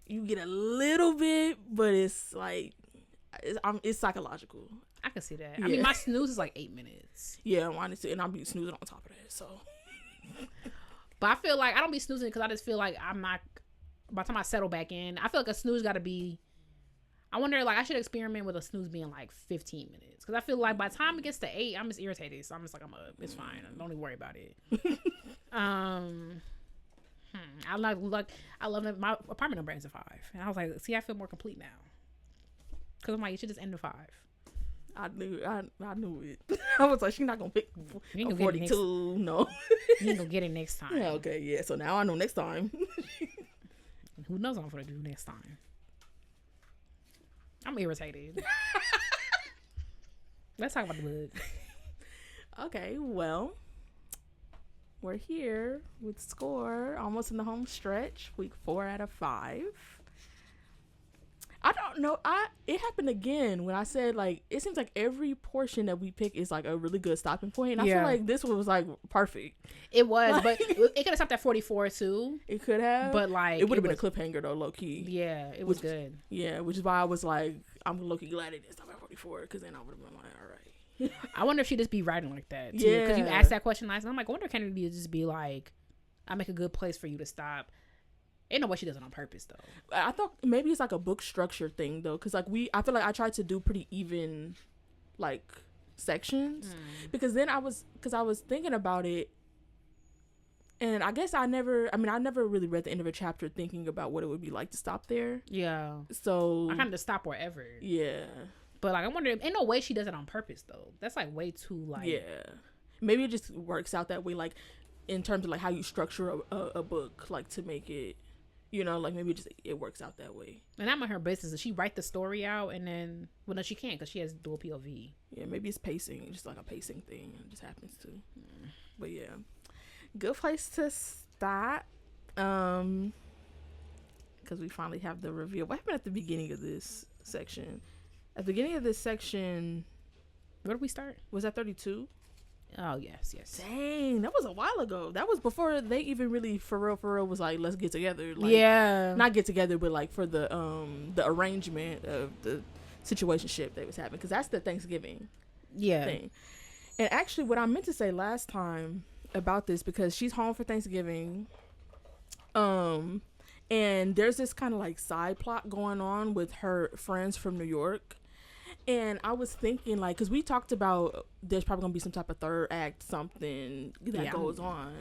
you get a little bit, but it's like it's psychological. I can see that. Yeah. I mean, my snooze is like 8 minutes. Yeah, honestly, and I'll be snoozing on top of that. So, but I feel like I don't be snoozing because I just feel like I'm not. By the time I settle back in, I feel like a snooze got to be. I wonder, like, I should experiment with a snooze being like 15 minutes because I feel like by the time it gets to 8, I'm just irritated. So I'm just like, I'm up. It's fine. Don't even worry about it. I love that my apartment number ends at 5, and I was like, see, I feel more complete now because I'm like, it should just end at 5. I knew it. I was like, she's not gonna pick a 42. No, you ain't gonna get it next time. Yeah, okay, yeah. So now I know next time. Who knows what I'm gonna do next time? I'm irritated. Let's talk about the book. Okay, well, we're here with score almost in the home stretch. Week 4 out of 5. I don't know. It happened again when I said, like, it seems like every portion that we pick is like a really good stopping point. And I feel like this one was like perfect. It was, but it could have stopped at 44 too. It could have, but like it would have been a cliffhanger though, low key. Yeah, it was good. Yeah, which is why I was like, I'm low key glad it didn't stop at 44 because then I would have been like, all right. I wonder if she just be writing like that too. Yeah, because you asked that question last, and I'm like, I wonder if Kennedy would just be like, I make a good place for you to stop. Ain't no way she does it on purpose though. I thought maybe it's like a book structure thing though, because like I feel like I tried to do pretty even like sections because then I was thinking about it, and I guess I never really read the end of a chapter thinking about what it would be like to stop there. Yeah. So I kind of just stop wherever. Yeah. But like I wonder, ain't no way she does it on purpose though. That's like way too like. Yeah. Maybe it just works out that way, like in terms of like how you structure a book, like to make it. You know, like maybe it works out that way. And I'm in her business. She write the story out and then, well, no, she can't because she has dual POV. Yeah, maybe it's pacing, just like a pacing thing. It just happens to. But yeah, good place to start. Because we finally have the reveal. What happened at the beginning of this section? At the beginning of this section, where did we start? Was that 32? Oh yes. Dang, that was a while ago. That was before they even really for real was like, let's get together. Like, yeah, not get together, but like for the arrangement of the situationship they was having, because that's the Thanksgiving thing. And actually, what I meant to say last time about this, because she's home for Thanksgiving, and there's this kind of like side plot going on with her friends from New York. And I was thinking, like, because we talked about there's probably going to be some type of third act, something that goes on.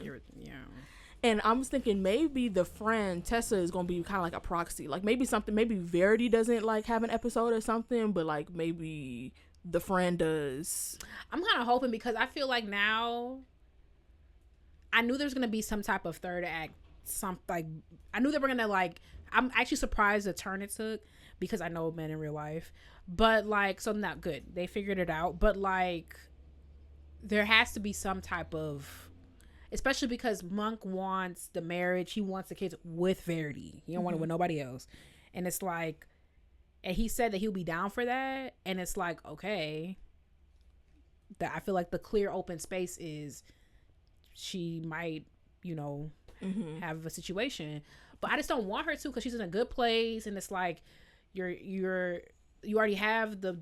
And I was thinking maybe the friend, Tessa, is going to be kind of like a proxy. Like, maybe Verity doesn't, like, have an episode or something, but, like, maybe the friend does. I'm kind of hoping, because I feel like now, I knew there's going to be some type of third act. I knew they were going to, like, I'm actually surprised the turn it took, because I know men in real life. But, like, so not good. They figured it out. But, like, there has to be some type of, especially because Monk wants the marriage. He wants the kids with Verity. He don't want it with nobody else. And it's like, and he said that he'll be down for that. And it's like, okay. That I feel like the clear open space is she might, you know, have a situation. But I just don't want her to, because she's in a good place. And it's like, you already have the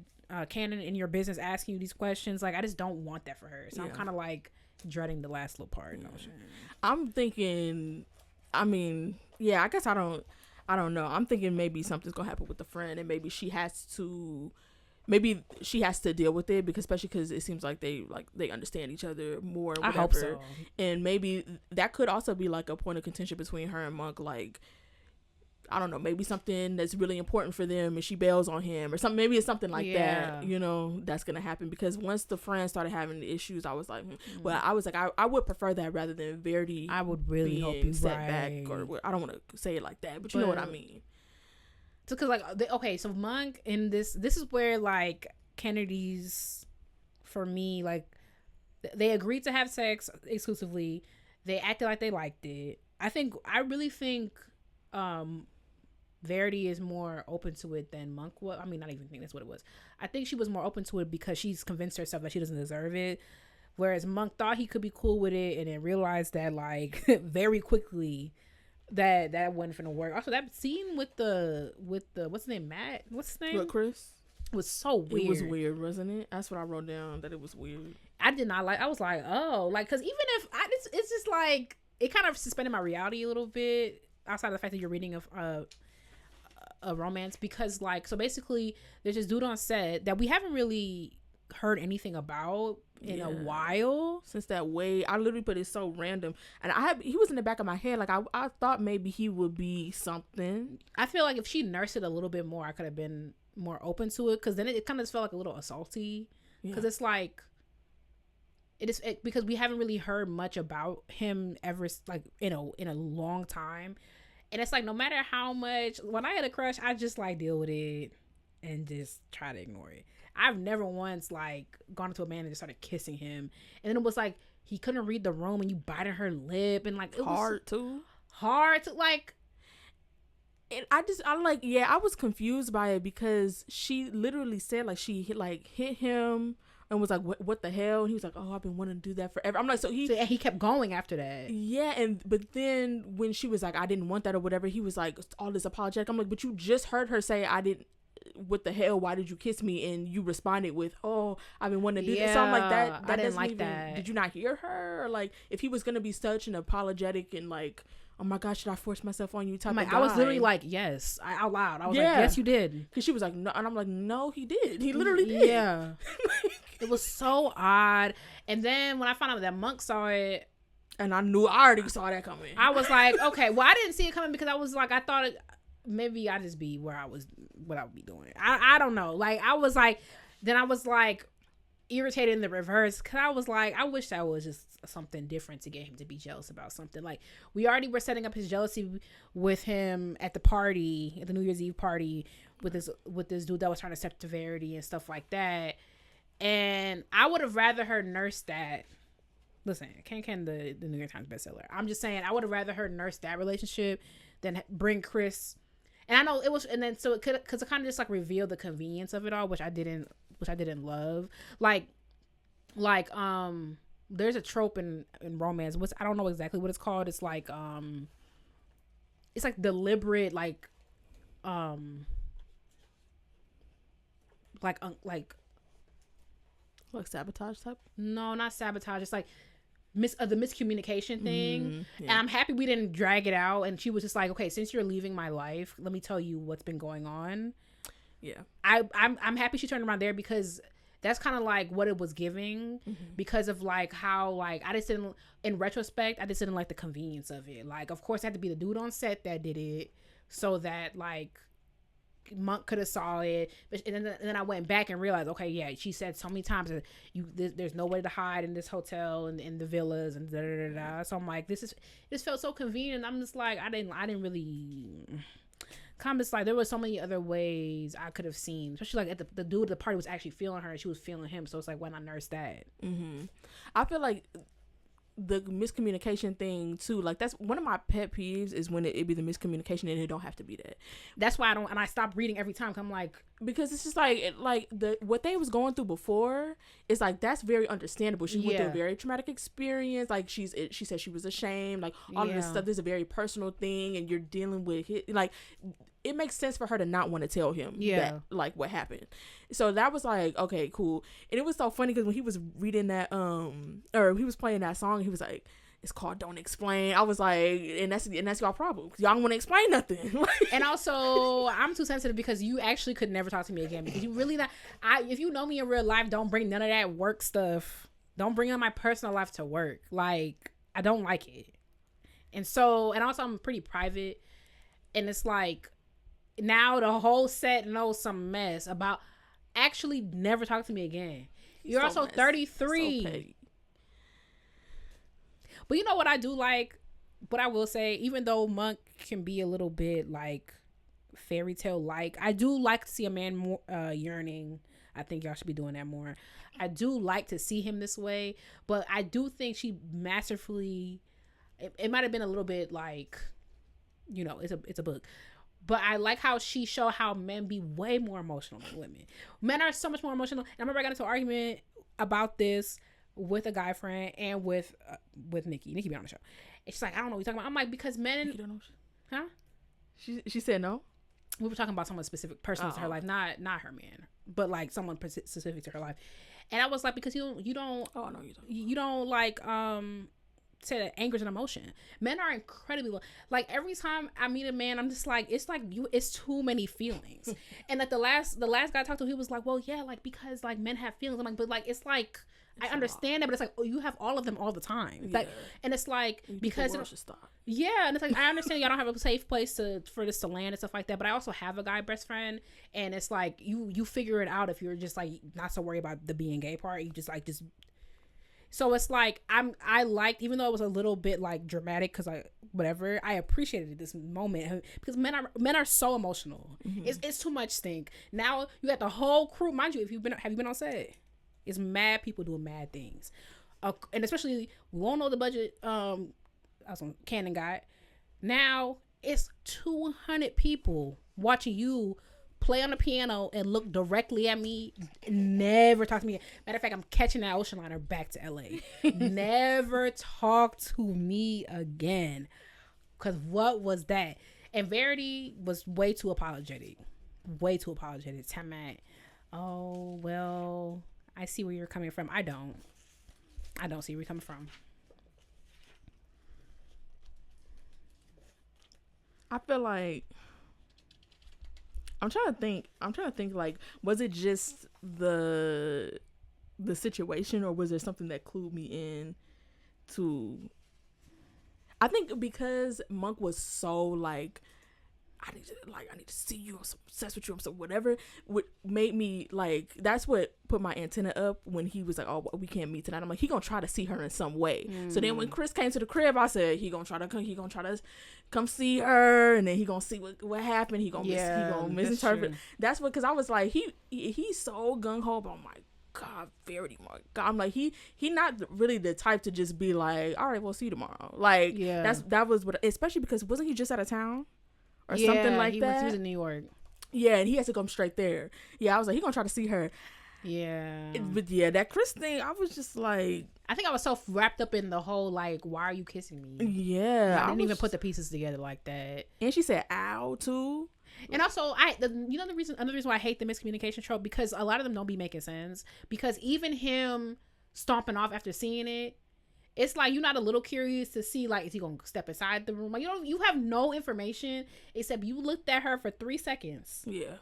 canon in your business asking you these questions. Like, I just don't want that for her. So I'm kind of like dreading the last little part. I'm thinking, I guess I don't know. I'm thinking maybe something's gonna happen with the friend, and maybe she has to deal with it, because especially because it seems like they understand each other more. Whatever. I hope so. And maybe that could also be like a point of contention between her and Monk. Like, I don't know, maybe something that's really important for them and she bails on him or something. Maybe it's something like that, you know, that's going to happen. Because once the friends started having the issues, I was like, well, I was like, I would prefer that rather than Verity. I would really hope you set back, or I don't want to say it like that, but you know what I mean. So, cause like, okay, so Monk in this is where like Kennedy's, for me, like they agreed to have sex exclusively. They acted like they liked it. I really think, Verity is more open to it than Monk was. I mean, not even think that's what it was. I think she was more open to it because she's convinced herself that she doesn't deserve it. Whereas Monk thought he could be cool with it, and then realized that, like, very quickly that wasn't finna work. Also, that scene with the what's his name, Matt? What's his name? With Chris? Was so weird. It was weird, wasn't it? That's what I wrote down, that it was weird. I did not like. I was like, oh, like, because even if it's just like it kind of suspended my reality a little bit. Outside of the fact that you're reading a romance, because like, so basically there's this dude on set that we haven't really heard anything about in a while. Since that way, I literally put it so random, and he was in the back of my head. Like I thought maybe he would be something. I feel like if she nursed it a little bit more, I could have been more open to it, because then it kind of felt like a little assaulty, because it's like because we haven't really heard much about him ever, like in a long time, and it's like no matter how much, when I had a crush, I just like deal with it and just try to ignore it. I've never once like gone up to a man and just started kissing him, and then it was like he couldn't read the room and you biting her lip, and like it hard was to like. And I was confused by it, because she literally said like she hit him and was like, what the hell? And he was like, oh, I've been wanting to do that forever. I'm like, so he kept going after that. Yeah, but then when she was like, I didn't want that or whatever, he was like all this apologetic. I'm like, but you just heard her say, I didn't. What the hell? Why did you kiss me? And you responded with, "Oh, I've been wanting to do this." So I'm like, that I didn't like that. Did you not hear her? Or like, if he was gonna be such an apologetic and like, oh my gosh, should I force myself on you type of guy? I was literally like, yes, out loud. I was like, yes, you did. Because she was like, no, and I'm like, no, he did. He literally did. Yeah. It was so odd. And then when I found out that Monk saw it, and I already saw that coming. I was like, okay, well, I didn't see it coming, because I was like, I thought maybe I just be what I would be doing. I don't know. Like I was like irritated in the reverse, because I was like, I wish that was just something different to get him to be jealous about something. Like we already were setting up his jealousy with him at the party, at the New Year's Eve party, with this dude that was trying to set to Verity and stuff like that. And I would have rather her nurse that. Listen, Can the New York Times bestseller. I'm just saying, I would have rather her nurse that relationship than bring Chris. And I know it was, and then so it could, because it kind of just like revealed the convenience of it all, which I didn't love. Like there's a trope in romance. I don't know exactly what it's called. It's like deliberate like sabotage type. No, not sabotage. It's like the miscommunication thing. And I'm happy we didn't drag it out, and she was just like, okay, since you're leaving my life, let me tell you what's been going on. I'm happy she turned around there, because that's kind of like what it was giving, because of like how like I just didn't, in retrospect, I just didn't like the convenience of it. Like of course it had to be the dude on set that did it, so that like Monk could have saw it, and then I went back and realized, okay, yeah, she said so many times that there's nowhere to hide in this hotel and in the villas and da da da. So I'm like, this felt so convenient. I'm just like, I didn't really. Comments like there was so many other ways I could have seen, especially like at the dude at the party was actually feeling her and she was feeling him. So it's like, why not nurse that? I feel like the miscommunication thing too, like that's one of my pet peeves, is when it be the miscommunication and it don't have to be that. That's why I stopped reading every time, 'cause I'm like, because it's just like what they was going through before is like, that's very understandable. She went through a very traumatic experience, like she said she was ashamed, like all of this stuff. This is a very personal thing, and you're dealing with it, like it makes sense for her to not want to tell him that, like what happened. So that was like, okay, cool. And it was so funny because when he was reading that or he was playing that song, he was like, it's called Don't Explain. I was like, and that's y'all problem, because y'all don't want to explain nothing. And also I'm too sensitive, because you actually could never talk to me again, because you really not, if you know me in real life, don't bring none of that work stuff. Don't bring on my personal life to work. Like I don't like it. And so, and also I'm pretty private, and it's like now the whole set knows some mess about, actually never talk to me again. You're so also 33. So petty. But you know what I do like? What I will say, even though Monk can be a little bit like fairy tale like, I do like to see a man more yearning. I think y'all should be doing that more. I do like to see him this way, but I do think she masterfully, it might have been a little bit like, you know, it's a book. But I like how she showed how men be way more emotional than women. Men are so much more emotional. And I remember I got into an argument about this with a guy friend and with Nikki. Nikki be on the show. And she's like, I don't know what you're talking about. I'm like, because men... Nikki don't know. Huh? She said no? We were talking about someone specific person to her life, not her man, but like someone specific to her life. And I was like, because you don't... Oh, no, you don't. You don't like... said that anger is an emotion. Men are incredibly like every time I meet a man, I'm just like it's too many feelings. And like the last guy I talked to, he was like, well, yeah, like because like men have feelings. I'm like, but like it's like I understand that, but it's like, oh, you have all of them all the time. Yeah. Like, and it's like because yeah, and it's like I understand y'all don't have a safe place for this to land and stuff like that. But I also have a guy best friend, and it's like you figure it out if you're just like not so worried about the being gay part. You just like just. So it's like I liked, even though it was a little bit like dramatic because I appreciated this moment because men are so emotional. Mm-hmm. It's too much stink. Now you got the whole crew, mind you. Have you been on set? It's mad people doing mad things, and especially we won't know the budget. I was on Canon Guide. Now it's 200 people watching you play on the piano and look directly at me. Never talk to me. Matter of fact, I'm catching that ocean liner back to LA. Never talk to me again. Cause what was that? And Verity was way too apologetic. Time at, oh well. I see where you're coming from. I don't see where you're coming from. I feel like I'm trying to think like, was it just the situation, or was there something that clued me in to, I think because Monk was so like, I need to see you, I'm so obsessed with you, I'm so whatever, what made me like, that's what put my antenna up when he was like, oh, we can't meet tonight. I'm like, he gonna try to see her in some way. So then when Chris came to the crib, I said he gonna try to come see her, and then he gonna see what happened. He gonna misinterpret. That's what, because I was like, he's so gung-ho, but I'm like, God, Verity, my God. I'm like, he not really the type to just be like, all right, we'll see you tomorrow. Like, that was what, especially because wasn't he just out of town or something like that? He was in New York. Yeah, and he has to come straight there. Yeah, I was like, he gonna try to see her. Yeah. But yeah, that Chris thing, I was just like, I think I was so wrapped up in the whole like, why are you kissing me? Yeah, I didn't even put the pieces together like that. And she said ow too. And also, another reason why I hate the miscommunication trope, because a lot of them don't be making sense. Because even him stomping off after seeing it, it's like you're not a little curious to see, like, is he gonna step inside the room? Like, you have no information except you looked at her for 3 seconds. Yeah.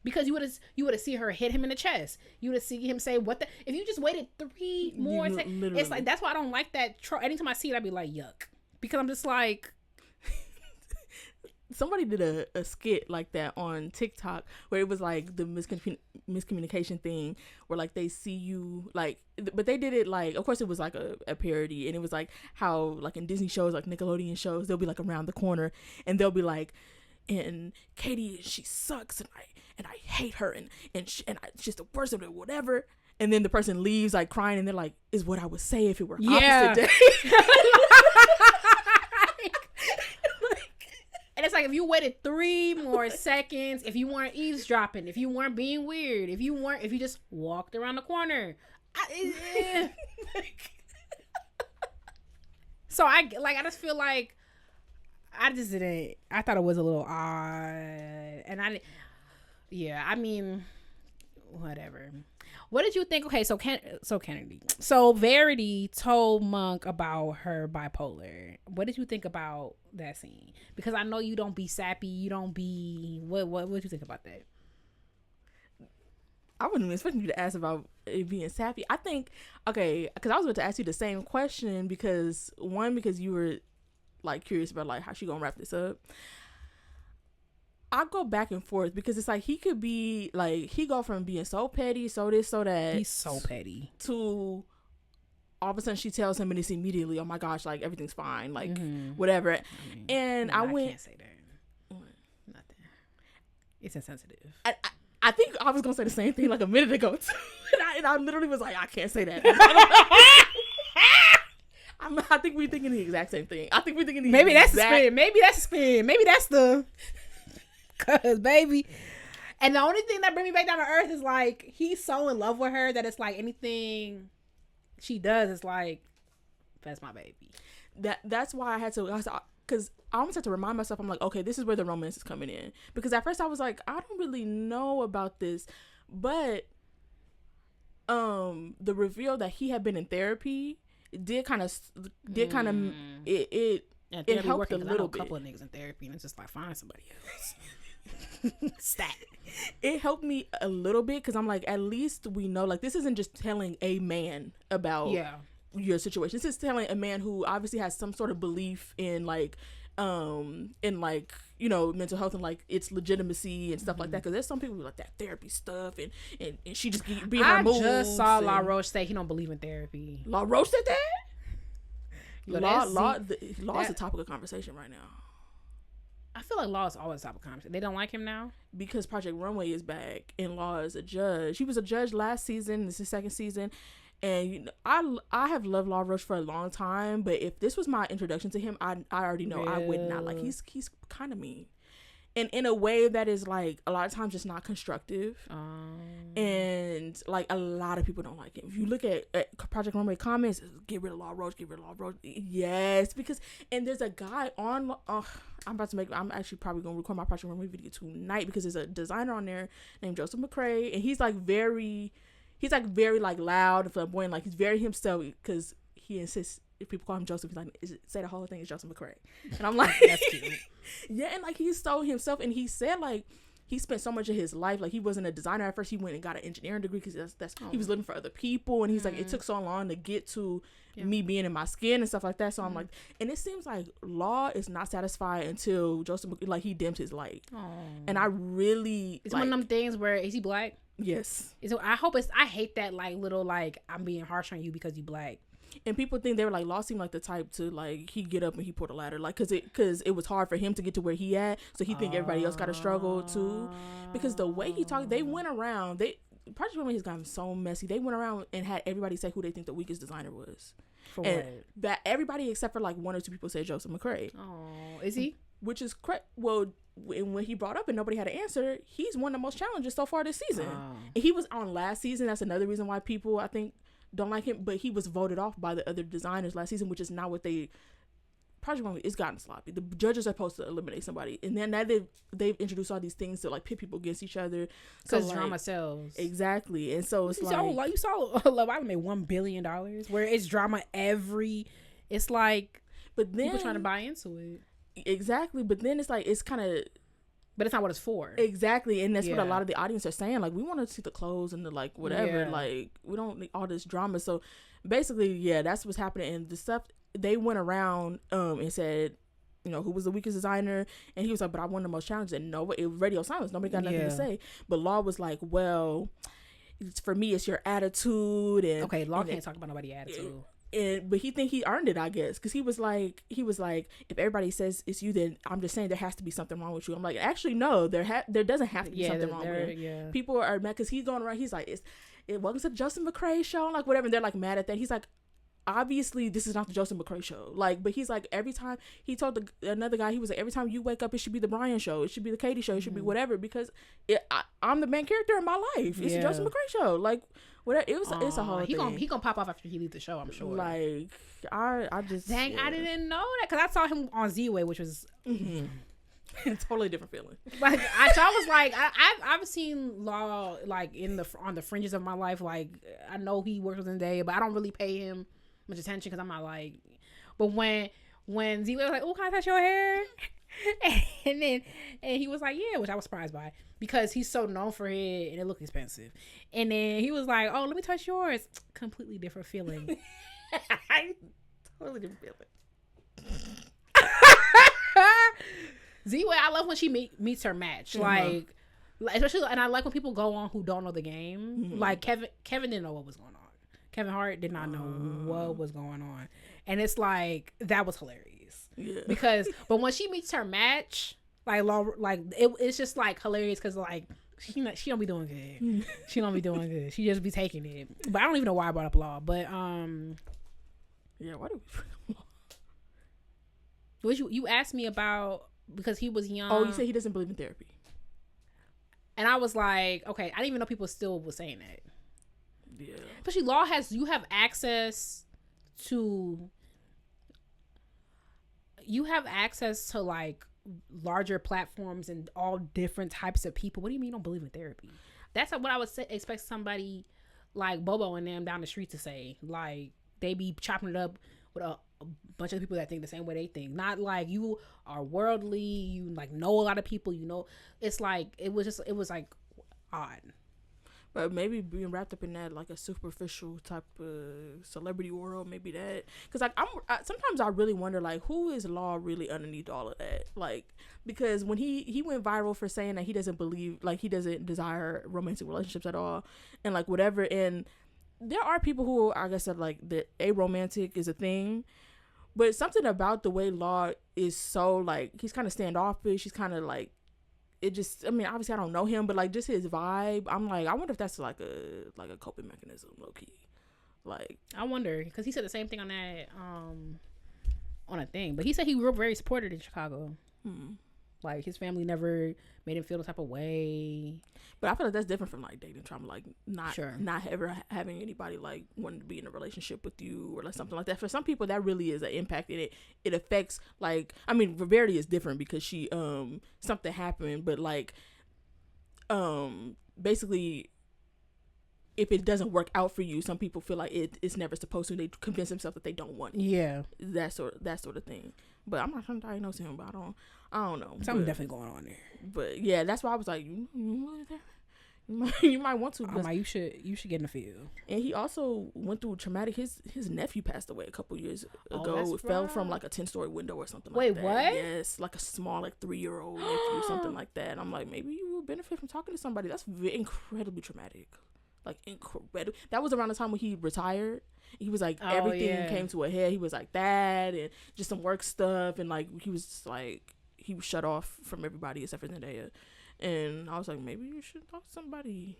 Because you would have seen her hit him in the chest. You would have seen him say, "What the?" If you just waited 3 more seconds, it's like, that's why I don't like that trope. Anytime I see it, I'd be like, yuck, because I'm just like. Somebody did a skit like that on TikTok where it was like the miscommunication thing where like they see you like, but they did it like, of course it was like a parody, and it was like how like in Disney shows, like Nickelodeon shows, they'll be like around the corner and they'll be like, and Katie, she sucks, and I hate her, and she's just the worst of it, whatever. And then the person leaves like crying, and they're like, is what I would say if it were opposite day. And it's like, if you waited 3 more seconds, if you weren't eavesdropping, if you weren't being weird, if you just walked around the corner. So I just feel like I thought it was a little odd. And I mean, whatever. What did you think? Okay, so Kennedy. So Verity told Monk about her bipolar. What did you think about that scene? Because I know you don't be sappy. You don't be. What did you think about that? I wasn't expecting you to ask about it being sappy. I think, okay, because I was about to ask you the same question because you were like curious about like how she gonna wrap this up. I go back and forth because it's like he could be like, he go from being so petty, so this, so that. He's so petty. To all of a sudden she tells him and it's immediately, oh my gosh, like everything's fine, like whatever. I can't say that. Nothing. It's insensitive. I think I was gonna say the same thing like a minute ago too. and I literally was like, I can't say that. I think we're thinking the exact same thing. I think we're thinking maybe that's the spin. Maybe that's the. Cause baby, and the only thing that brings me back down to earth is like, he's so in love with her that it's like anything she does is like, that's my baby. That's why I had to, because I almost had to remind myself. I'm like, okay, this is where the romance is coming in, because at first I was like, I don't really know about this, but the reveal that he had been in therapy did kind of it helped a little bit. A couple of niggas in therapy, and it's just like, find somebody else. Stat. It helped me a little bit because I'm like, at least we know, like, this isn't just telling a man about your situation. This is telling a man who obviously has some sort of belief in like you know, mental health and like its legitimacy and stuff like that, because there's some people who like that therapy stuff and she just be in her moves. I just saw La Roche say he don't believe in therapy. La Roche said that? Law is a a topic of conversation right now. I feel like Law is always a topic of conversation. They don't like him now because Project Runway is back and Law is a judge. He was a judge last season. This is second season. And you know, I have loved La Roche for a long time, but if this was my introduction to him, I already know I would not like. He's kind of mean, and in a way that is like a lot of times just not constructive. And like a lot of people don't like him. If you look at Project Runway comments, get rid of La Roche, get rid of La Roche. Yes, because and there's a guy on. I'm actually probably gonna record my Project Runway video tonight because there's a designer on there named Joseph McCrae, and he's like very like loud and flamboyant, like he's very himself because he insists if people call him Joseph, he's like, say the whole thing is Joseph McCrae. And I'm like, that's cute. Yeah, and like he's so himself, and he said like he spent so much of his life, like he wasn't a designer at first, he went and got an engineering degree because that's he was living for other people, and he's like, it took so long to get to me being in my skin and stuff like that. So I'm like, and it seems like Law is not satisfied until Joseph, like he dims his light. And I really, it's like, one of them things where, is he black? Yes. So I hate that like little like I'm being harsh on you because you black. And people think they were like, Law seemed like the type to like he get up and he pulled a ladder, like because it was hard for him to get to where he at, so he think everybody else got to struggle too. Because the way he talked, they went around, Project Runway has gotten so messy. They went around and had everybody say who they think the weakest designer was. For and what? That everybody except for like one or two people said Joseph McCrae. Oh, is he? Which is correct. Well, when he brought up and nobody had an answer, he's won the most challenges so far this season. And he was on last season. That's another reason why people, I think, don't like him. But he was voted off by the other designers last season, which is not what they... Project Runway, it's gotten sloppy. The judges are supposed to eliminate somebody, and then now they've introduced all these things to like pit people against each other because like, drama sells. Exactly, and so it's you saw Love Island made $1 billion, where it's drama it's like, but then people trying to buy into it. Exactly, but then it's like it's kind of. But it's not what it's for. Exactly, and that's what a lot of the audience are saying. Like, we want to see the clothes and the like whatever. Like, we don't need all this drama. So basically, that's what's happening. And the stuff they went around and said, you know, who was the weakest designer, and he was like, but I won the most challenges. And it was radio silence. Nobody got nothing to say. But Law was like, well, for me, it's your attitude. And okay, Law can't talk about nobody's attitude. But he think he earned it, I guess, because he was like, if everybody says it's you, then I'm just saying there has to be something wrong with you. I'm like, actually, no, there doesn't have to be something wrong with you. Yeah. People are mad because he's going around. He's like, welcome to the Joseph McCrae show, like whatever. And they're like mad at that. He's like, obviously this is not the Joseph McCrae show, like, but he's like, every time he told another guy, he was like, every time you wake up, it should be the Brian show, it should be the Katie show, it should be whatever, because I'm the main character in my life. It's the Joseph McCrae show, like whatever. It's a whole thing. He gonna pop off after he leaves the show, I'm sure. Like I just I didn't know that, because I saw him on Z-Way, which was totally different feeling. Like I was like, I've seen Law like on the fringes of my life. Like, I know he works within the day, but I don't really pay him much attention because I'm not like. But when Z-Way was like, "Oh, can I touch your hair?" and he was like, "Yeah," which I was surprised by because he's so known for it and it looked expensive. And then he was like, "Oh, let me touch yours." Completely different feeling. Totally different feeling. Z-Way, I love when she meets her match. Like, especially, and I like when people go on who don't know the game. Like Kevin didn't know what was going on. Kevin Hart did not know what was going on, and it's like that was hilarious. Yeah. But when she meets her match, it's just like hilarious because like she don't be doing good. She don't be doing good. She just be taking it. But I don't even know why I brought up Law. But why do we? What you asked me about because he was young. Oh, you said he doesn't believe in therapy. And I was like, okay, I didn't even know people still were saying that. Yeah. Especially you have access to like larger platforms and all different types of people. What do you mean you don't believe in therapy? That's what I would expect somebody like Bobo and them down the street to say. Like, they be chopping it up with a bunch of people that think the same way they think. Not like you are worldly, you like know a lot of people, you know. It's like it was like odd. But maybe being wrapped up in that, like a superficial type of celebrity world, maybe that. Because like sometimes I really wonder, like, who is Law really underneath all of that? Like, because when he went viral for saying that he doesn't believe, like, he doesn't desire romantic relationships at all, and like whatever. And there are people who, I guess, are like that aromantic is a thing. But something about the way Law is so, like, he's kind of standoffish. He's kind of like, it just, I mean, obviously I don't know him, but like just his vibe, I'm like, I wonder if that's like a coping mechanism, low key. Like, I wonder, because he said the same thing on that on a thing, but he said he grew up very supported in Chicago. Like his family never made him feel the type of way. But I feel like that's different from like dating trauma, like not ever having anybody like wanting to be in a relationship with you or like something like that. For some people, that really is an impact, and it affects, like, I mean, Verity is different because she something happened, but like basically, if it doesn't work out for you, some people feel like it's never supposed to. They convince themselves that they don't want it. Yeah, that sort of thing. But I'm not trying to diagnose him, but I don't know. Something definitely going on there. But yeah, that's why I was like, you might want to. You should get in the field. And he also went through traumatic. His nephew passed away a couple years ago. It fell from like a 10-story window or something. Wait, like that. What? Yes, like a small, like 3-year-old nephew, something like that. I'm like, maybe you will benefit from talking to somebody. That's incredibly traumatic. Like, incredible. That was around the time when he retired. He was like, everything came to a head. He was like that, and just some work stuff, and like he was just, like, he was shut off from everybody except for Zendaya. And I was like, maybe you should talk to somebody.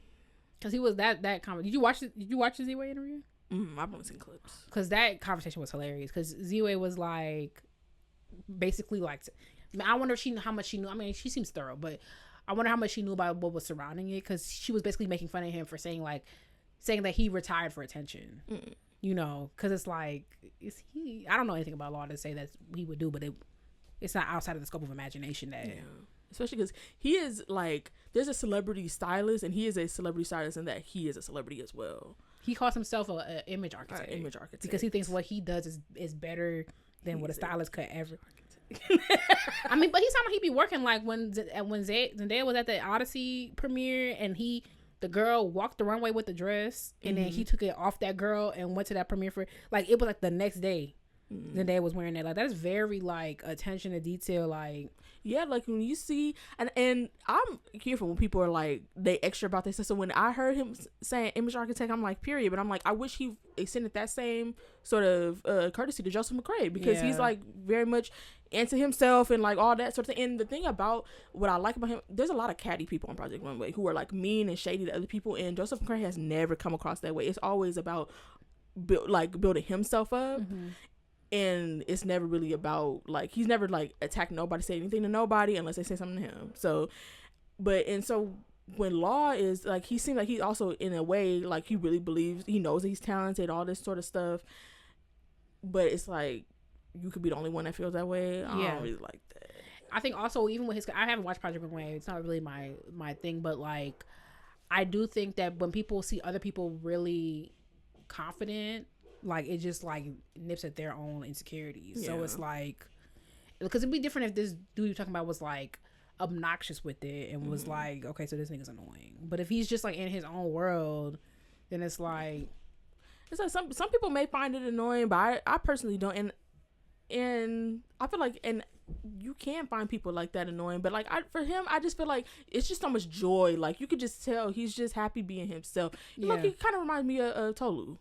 Cause he was that comment. Did you watch the Z-Way interview? I've only seen clips. Cause that conversation was hilarious. Cause Z-Way was like, basically like, I wonder how much she knew. I mean, she seems thorough, but I wonder how much she knew about what was surrounding it. Cause she was basically making fun of him for saying that he retired for attention. You know, cause it's like, I don't know anything about Law to say that he would do, but it's not outside of the scope of imagination that. Yeah. Especially because he is like, there's a celebrity stylist, and he is a celebrity stylist in that he is a celebrity as well. He calls himself an image architect. Because he thinks what he does is better than what a stylist could ever. I mean, but he's talking about he be working like when Zendaya was at the Odyssey premiere, and the girl walked the runway with the dress, and then he took it off that girl and went to that premiere for, like, it was like the next day. Zendaya was wearing that. Like, that is very like attention to detail. Like, yeah, like when you see, and I'm here for when people are like, they extra about this. So when I heard him saying image architect, I'm like, period. But I'm like, I wish he extended that same sort of courtesy to Joseph McCrae, because he's like very much into himself and like all that sort of thing. And the thing about what I like about him, there's a lot of catty people on Project Runway who are like mean and shady to other people, and Joseph McCrae has never come across that way. It's always about building himself up. And it's never really about, like, he's never like attacked nobody, say anything to nobody unless they say something to him. So when Law is like, he seems like he also in a way like he really believes, he knows that he's talented, all this sort of stuff. But it's like, you could be the only one that feels that way. I don't really like that. I think also, even with I haven't watched Project Runway, it's not really my thing, but like, I do think that when people see other people really confident, like, it just like nips at their own insecurities. So it's like, because it'd be different if this dude you're talking about was like obnoxious with it and was like, okay, so this nigga's annoying. But if he's just like in his own world, then it's like some people may find it annoying, but I personally don't. And I feel like, and you can find people like that annoying, but like for him, I just feel like it's just so much joy. Like, you could just tell he's just happy being himself. Look, he kind of reminds me of Tolu.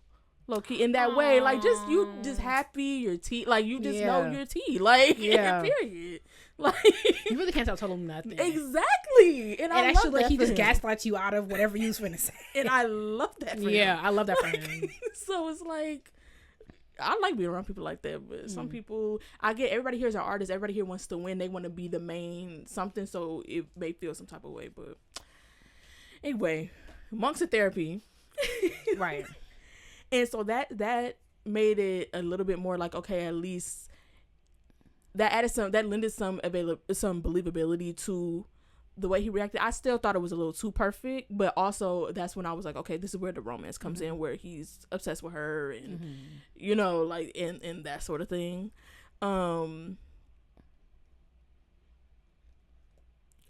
Low-key, in that way, like, you just happy, your tea, like, you just know your tea, like, period. Like, you really can't tell him nothing. Exactly. And I actually, love that he just gaslights you out of whatever you was finna say. And I love that for him. Yeah, I love that for him. So it's like, I like being around people like that, but some people, I get, everybody here is an artist, everybody here wants to win, they want to be the main something, so it may feel some type of way, but anyway, monks of therapy. Right. And so that made it a little bit more like, okay, at least that lended some believability to the way he reacted, I still thought it was a little too perfect, but also that's when I was like, okay, this is where the romance comes in, where he's obsessed with her and you know, like and that sort of thing.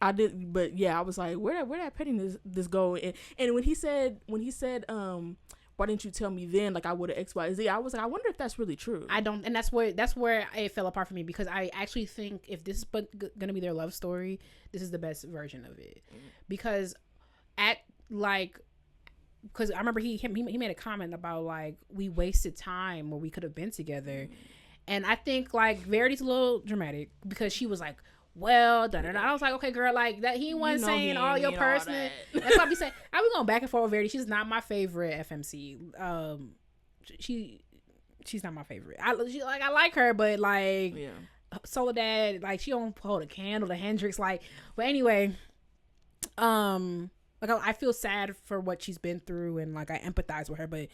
I did, but yeah, I was like, where that pettiness this go? And when he said, why didn't you tell me then? Like I would have X, Y, Z. I was like, I wonder if that's really true. I don't, and that's where it fell apart for me, because I actually think if this is gonna be their love story, this is the best version of it, because because I remember he made a comment about like we wasted time where we could have been together, and I think like Verity's a little dramatic because she was like, well, I was like, okay, girl, like that he wasn't saying all your personal. That's what I be saying. I was going back and forth with Verity. She's not my favorite FMC. She's not my favorite. I like her, but like Soledad, like she don't hold a candle to Hendrix. Like, but anyway, like I feel sad for what she's been through, and like I empathize with her, but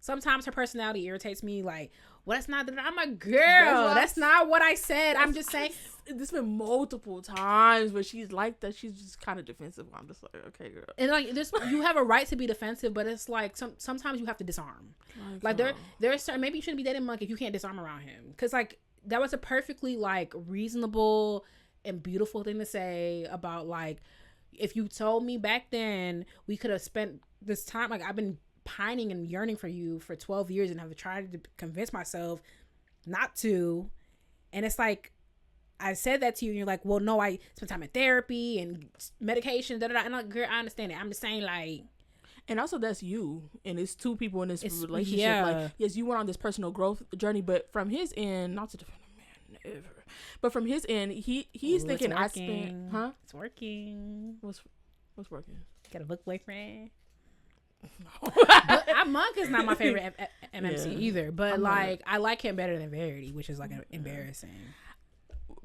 sometimes her personality irritates me. Like, well, that's not that I'm a girl. That's not what I said. I'm just saying. There's been multiple times where she's like that. She's just kind of defensive. I'm just like, okay, girl. And like this, you have a right to be defensive, but it's like sometimes you have to disarm. Like there's certain, maybe you shouldn't be dating Monk if you can't disarm around him, because like that was a perfectly like reasonable and beautiful thing to say about like, if you told me back then we could have spent this time, like I've been pining and yearning for you for 12 years and have tried to convince myself not to, and it's like I said that to you and you're like, well, no, I spent time in therapy and medication, and I'm like, girl, I understand it. I'm just saying, like, and also that's you, and it's two people in this relationship. Like, yes, you went on this personal growth journey, but from his end, not to defend a man ever, but from his end, he's thinking I spent, it's working. What's working? Got a book boyfriend. No. Monk is not my favorite MMC either, but like I like him better than Verity, which is like embarrassing.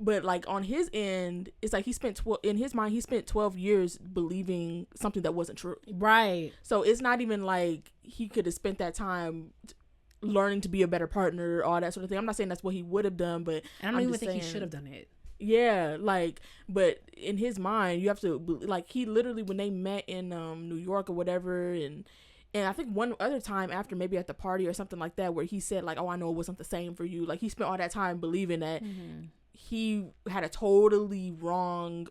But like on his end, it's like he spent in his mind he spent 12 years believing something that wasn't true. Right. So it's not even like he could have spent that time learning to be a better partner, all that sort of thing. I'm not saying that's what he would have done, but I don't even think he should have done it. Yeah, like, but in his mind, you have to like he literally when they met in New York or whatever, and I think one other time after, maybe at the party or something like that, where he said like, oh, I know it wasn't the same for you. Like he spent all that time believing that he had a totally wrong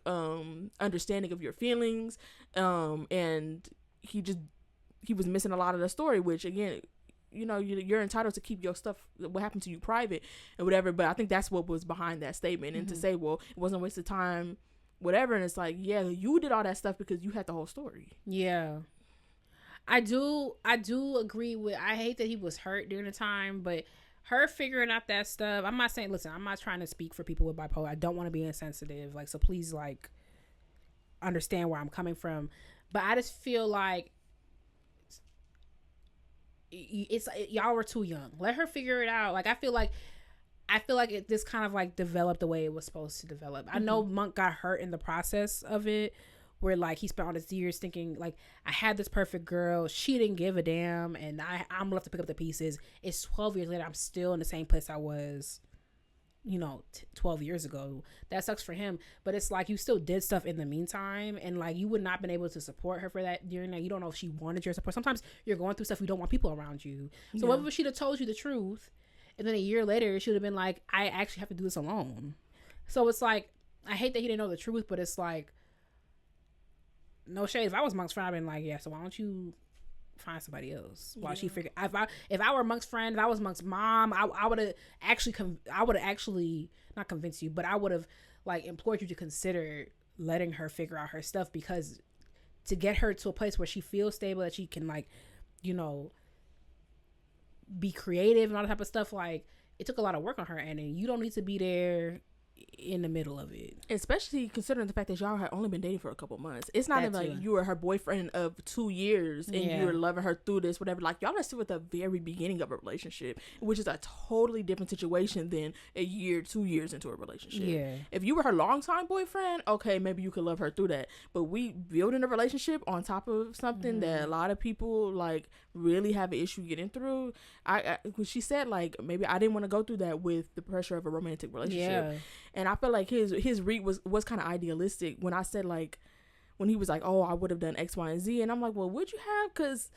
understanding of your feelings, and he was missing a lot of the story, which again, you know, you're entitled to keep your stuff, what happened to you, private and whatever, but I think that's what was behind that statement. And to say, well, it wasn't a waste of time, whatever, and it's like, yeah, you did all that stuff because you had the whole story. Yeah, I do agree with, I hate that he was hurt during the time, but her figuring out that stuff, I'm not saying, listen, I'm not trying to speak for people with bipolar. I don't want to be insensitive, like, so please, like, understand where I'm coming from, but I just feel like y'all were too young. Let her figure it out. Like I feel like this kind of like developed the way it was supposed to develop. I know Monk got hurt in the process of it, where like he spent all his years thinking like, I had this perfect girl, she didn't give a damn, and I'm left to pick up the pieces. It's 12 years later, I'm still in the same place I was, you know, 12 years ago. That sucks for him, but it's like you still did stuff in the meantime, and like you would not been able to support her for that during that. You don't know if she wanted your support. Sometimes you're going through stuff, you don't want people around you. So what if she'd have told you the truth, and then a year later she would have been like, I actually have to do this alone. So it's like, I hate that he didn't know the truth, but it's like, no shade, if I was Monk's friend, I'd been like, yeah, so why don't you find somebody else while she figured. If I were Monk's friend, if I was Monk's mom, I would have actually not convinced you, but I would have like implored you to consider letting her figure out her stuff, because to get her to a place where she feels stable, that she can like, you know, be creative and all that type of stuff, like it took a lot of work on her end, and you don't need to be there in the middle of it, especially considering the fact that y'all had only been dating for a couple months. It's not even like you were her boyfriend of 2 years and you were loving her through this, whatever. Like y'all are still at the very beginning of a relationship, which is a totally different situation than a year, 2 years into a relationship. If you were her longtime boyfriend, okay, maybe you could love her through that, but we building a relationship on top of something that a lot of people like really have an issue getting through. When she said like, maybe I didn't want to go through that with the pressure of a romantic relationship. And I feel like his read was kind of idealistic when I said like, when he was like, oh, I would have done X, Y, and Z. And I'm like, well, would you have? Because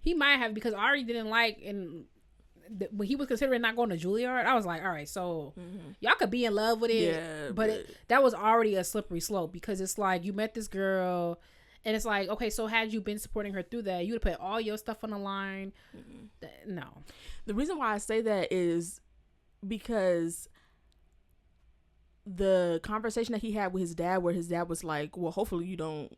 he might have, because Ari didn't like, and when he was considering not going to Juilliard, I was like, all right, so y'all could be in love with it. Yeah, but that was already a slippery slope, because it's like, you met this girl, and it's like, okay, so had you been supporting her through that, you would have put all your stuff on the line. No. The reason why I say that is because the conversation that he had with his dad, where his dad was like, well, hopefully you don't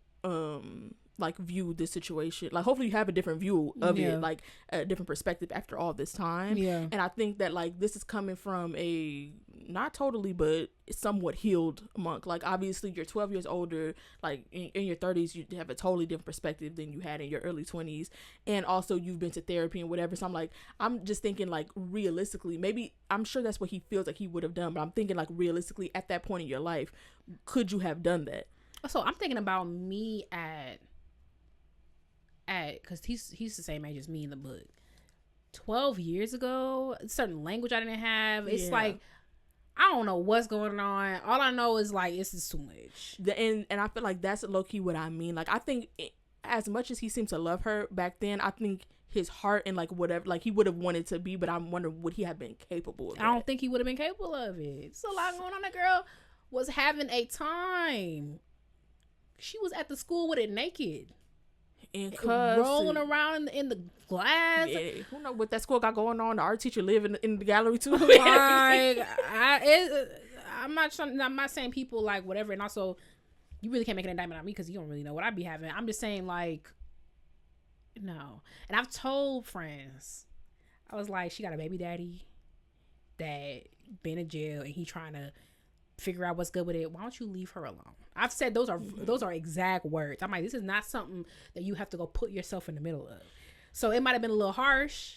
like view this situation, like hopefully you have a different view of it, like a different perspective after all this time. And I think that like this is coming from a not totally but somewhat healed monk. Like obviously you're 12 years older, like in your 30s you have a totally different perspective than you had in your early 20s, and also you've been to therapy and whatever. So I'm just thinking like realistically, maybe I'm sure that's what he feels like he would have done, but I'm thinking like realistically at that point in your life, could you have done that? So I'm thinking about me at because he's the same age as me in the book. 12 years ago, certain language I didn't have. It's like, I don't know what's going on. All I know is like, this is too much. And I feel like that's low-key what I mean. Like I think as much as he seemed to love her back then, I think his heart and like whatever, like he would have wanted to be, but I'm wondering, would he have been capable of that? I don't think he would have been capable of it. It's a lot going on. That girl was having a time. She was at the school with it naked. And rolling around in the glass. Yeah. Who know what that school got going on? The art teacher live in the gallery too. Like, I'm not saying people like whatever. And also, you really can't make an indictment on me because you don't really know what I be having. I'm just saying like, no. And I've told friends, I was like, she got a baby daddy that been in jail and he trying to figure out what's good with it. Why don't you leave her alone? I've said those are exact words. I'm like, this is not something that you have to go put yourself in the middle of. So it might have been a little harsh,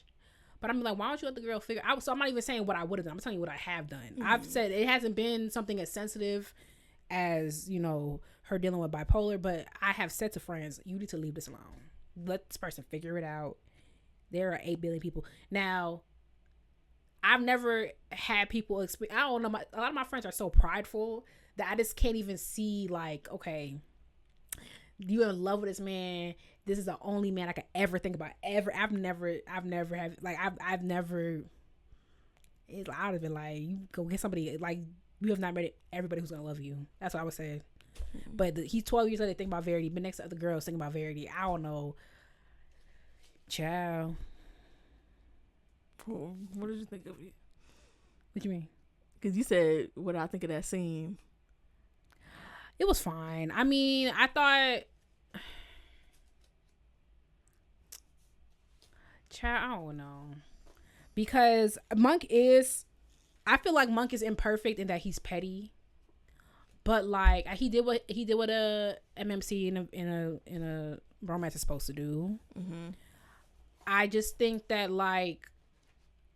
but I'm like, why don't you let the girl figure out? So I'm not even saying what I would have done. I'm telling you what I have done. I've said it hasn't been something as sensitive as, you know, her dealing with bipolar, but I have said to friends, you need to leave this alone. Let this person figure it out. There are 8 billion people. Now, I've never had people I don't know. A lot of my friends are so prideful that I just can't even see like, okay, you in love with this man. This is the only man I could ever think about. I've never have like, I've never. I would have been like, you go get somebody like you have not met everybody who's gonna love you. That's what I would say. But he's 12 years old. They think about Verity. Been next to other girls thinking about Verity. I don't know. Ciao. What did you think of it? What you mean? Because you said, what did I think of that scene? It was fine. I mean, I thought, child, I don't know, because I feel like Monk is imperfect in that he's petty, but like he did what a MMC in a romance is supposed to do. I just think that like,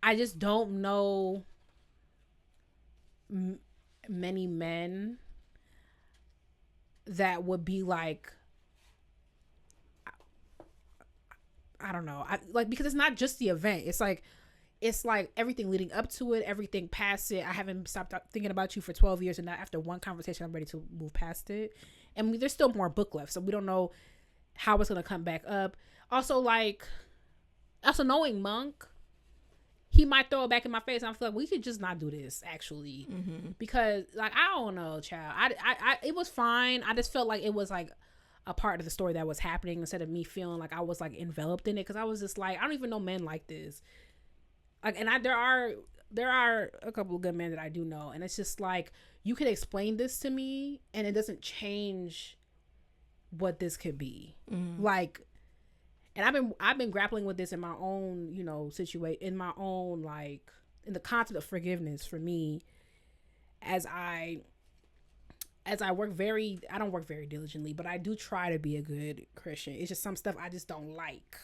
I just don't know many men that would be like, I don't know. Because it's not just the event. It's like everything leading up to it, everything past it. I haven't stopped thinking about you for 12 years, and now after one conversation, I'm ready to move past it. And there's still more book left, so we don't know how it's going to come back up. Also knowing Monk, he might throw it back in my face, and I feel like we could just not do this actually, because like, I don't know, child. I it was fine. I just felt like it was like a part of the story that was happening instead of me feeling like I was like enveloped in it, because I was just like, I don't even know men like this. Like, and there are a couple of good men that I do know, and it's just like, you could explain this to me, and it doesn't change what this could be. Like. And I've been grappling with this in my own, you know, situation, in my own, like, in the concept of forgiveness for me, as I work I don't work very diligently, but I do try to be a good Christian. It's just some stuff I just don't like.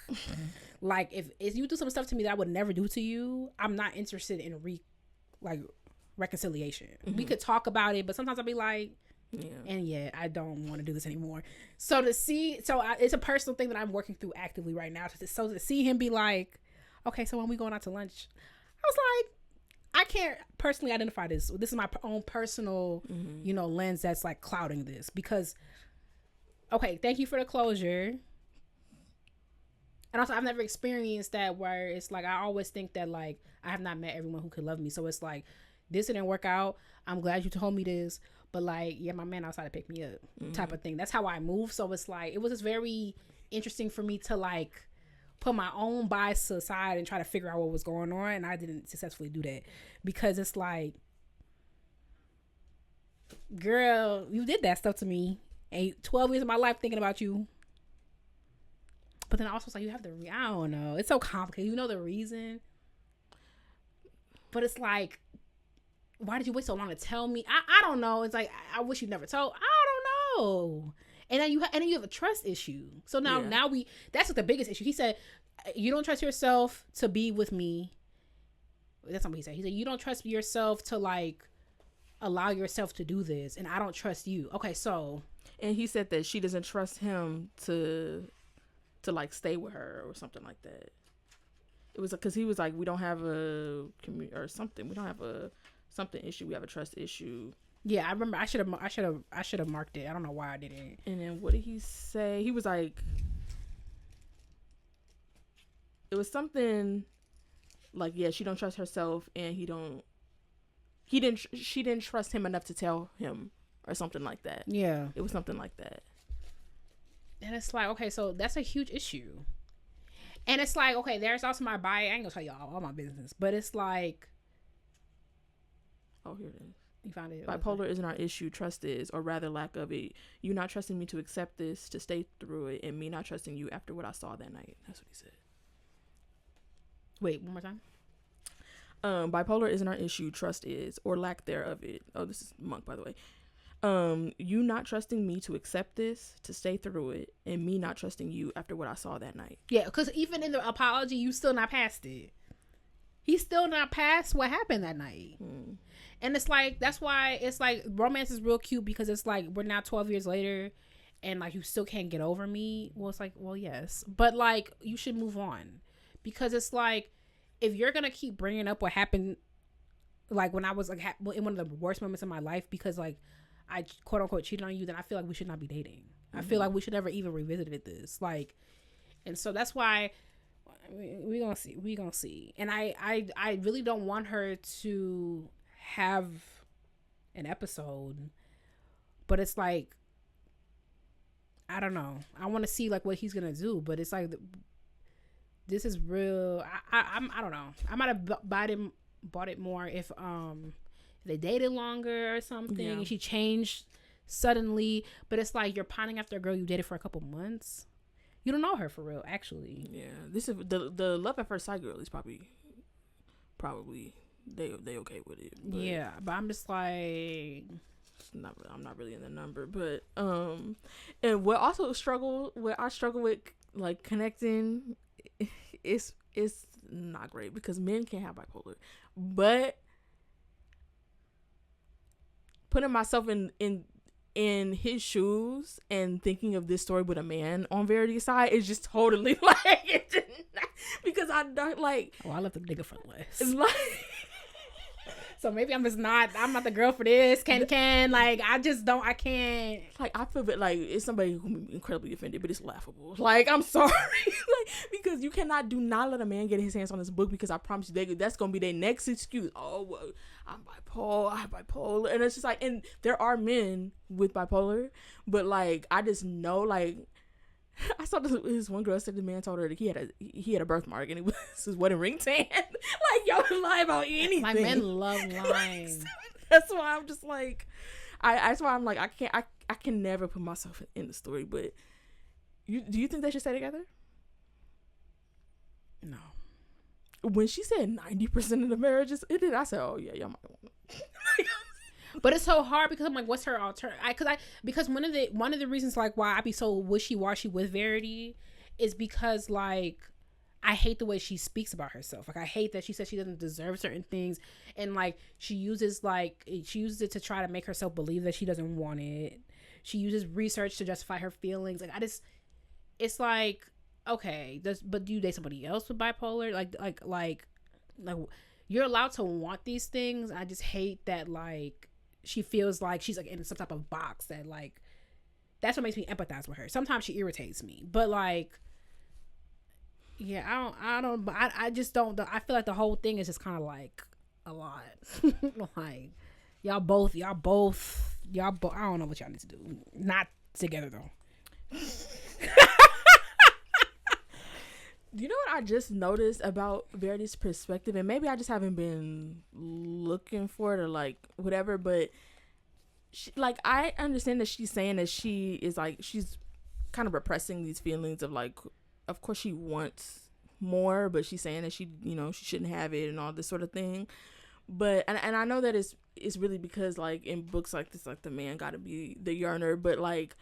Like, if you do some stuff to me that I would never do to you, I'm not interested in reconciliation. We could talk about it, but sometimes I'll be like, I don't want to do this anymore. So it's a personal thing that I'm working through actively right now. So to see him be like, okay, so when we going out to lunch, I was like, I can't personally identify this. This is my own personal, you know, lens that's like clouding this, because okay, thank you for the closure. And also, I've never experienced that where it's like, I always think that, like, I have not met everyone who could love me. So it's like, this didn't work out. I'm glad you told me this. But, like, yeah, my man outside to pick me up type of thing. That's how I move. So it's like, it was just very interesting for me to, like, put my own bias aside and try to figure out what was going on. And I didn't successfully do that. Because it's like, girl, you did that stuff to me. 12 years of my life thinking about you. But then also it's like, you have I don't know. It's so complicated. You know the reason. But it's like, why did you wait so long to tell me? I don't know. It's like, I wish you never told. I don't know. And then you have a trust issue. So now that's what the biggest issue. He said, you don't trust yourself to be with me. That's not what he said. He said, you don't trust yourself to, like, allow yourself to do this. And I don't trust you. Okay, so. And he said that she doesn't trust him to like stay with her or something like that. It was because he was like, we don't have a or something. We don't have a something issue. We have a trust issue. Yeah, I remember. I should have marked it. I don't know why I didn't. And then what did he say? He was like, it was something like, yeah, she don't trust herself, and she didn't trust him enough to tell him, or something like that. Yeah, it was something like that. And it's like, okay, so that's a huge issue. And it's like, okay, there's also my bias. I ain't gonna tell y'all all my business, but it's like, oh, here it is. You found it. Bipolar isn't our issue. Trust is, or rather lack of it. You not trusting me to accept this, to stay through it, and me not trusting you after what I saw that night. That's what he said. Wait, one more time. Bipolar isn't our issue. Trust is, or lack thereof it. Oh, this is Monk, by the way. You not trusting me to accept this, to stay through it, and me not trusting you after what I saw that night. Yeah, because even in the apology, you still not past it. He's still not past what happened that night. And it's like, that's why it's like, romance is real cute, because it's like, we're now 12 years later and like, you still can't get over me. Well, it's like, well, yes, but like, you should move on, because it's like, if you're gonna keep bringing up what happened, like when I was like in one of the worst moments of my life, because like I quote unquote cheated on you, then I feel like we should not be dating. I feel like we should never even revisited this. Like, and so that's why we gonna see. And I really don't want her to have an episode, but it's like, I don't know. I want to see like what he's gonna do, but it's like, this is real. I don't know. I might have bought it more if they dated longer or something. And she changed suddenly, but it's like, you're pining after a girl you dated for a couple months. You don't know her for real, actually. Yeah, this is the love at first sight girl is probably they okay with it. But yeah, but I'm just like, I'm not really in the number, but and what I struggle with like connecting, it's not great, because men can't have bipolar, but putting myself in his shoes and thinking of this story with a man on Verity's side is just totally like, because I don't like. Oh, I left the nigga for less. Like, so maybe I'm not the girl for this. Like, I can't. Like, I feel that like it's somebody who can be incredibly offended, but it's laughable. Like, I'm sorry, like, because you do not let a man get his hands on this book, because I promise you that's gonna be their next excuse. Oh, well, I have bipolar, and it's just like, and there are men with bipolar, but like, I just know, like, I saw this one girl said the man told her that he had a birthmark and it was his wedding ring tan. Like, y'all can lie about anything. My men love lying. That's why I'm just like, that's why I'm like, I can never put myself in the story. But do you think they should stay together? No. When she said 90% of the marriages, I said, oh yeah, y'all might want it. But it's so hard, because I'm like, what's her alternative? Because one of the reasons like why I be so wishy-washy with Verity is because like, I hate the way she speaks about herself. Like, I hate that she says she doesn't deserve certain things, and like she uses it to try to make herself believe that she doesn't want it. She uses research to justify her feelings. Like, it's like, okay, but do you date somebody else with bipolar? Like you're allowed to want these things. I just hate that like she feels like she's like in some type of box that like that's what makes me empathize with her. Sometimes she irritates me, but like, yeah, I just don't. I feel like the whole thing is just kind of like a lot. Like, y'all both. I don't know what y'all need to do. Not together though. You know what I just noticed about Verity's perspective, and maybe I just haven't been looking for it or like whatever, but she, like, I understand that she's saying that she is like, she's kind of repressing these feelings of like, of course she wants more, but she's saying that she, you know, she shouldn't have it and all this sort of thing. But and I know that it's really because like in books like this, like the man got to be the yearner, but like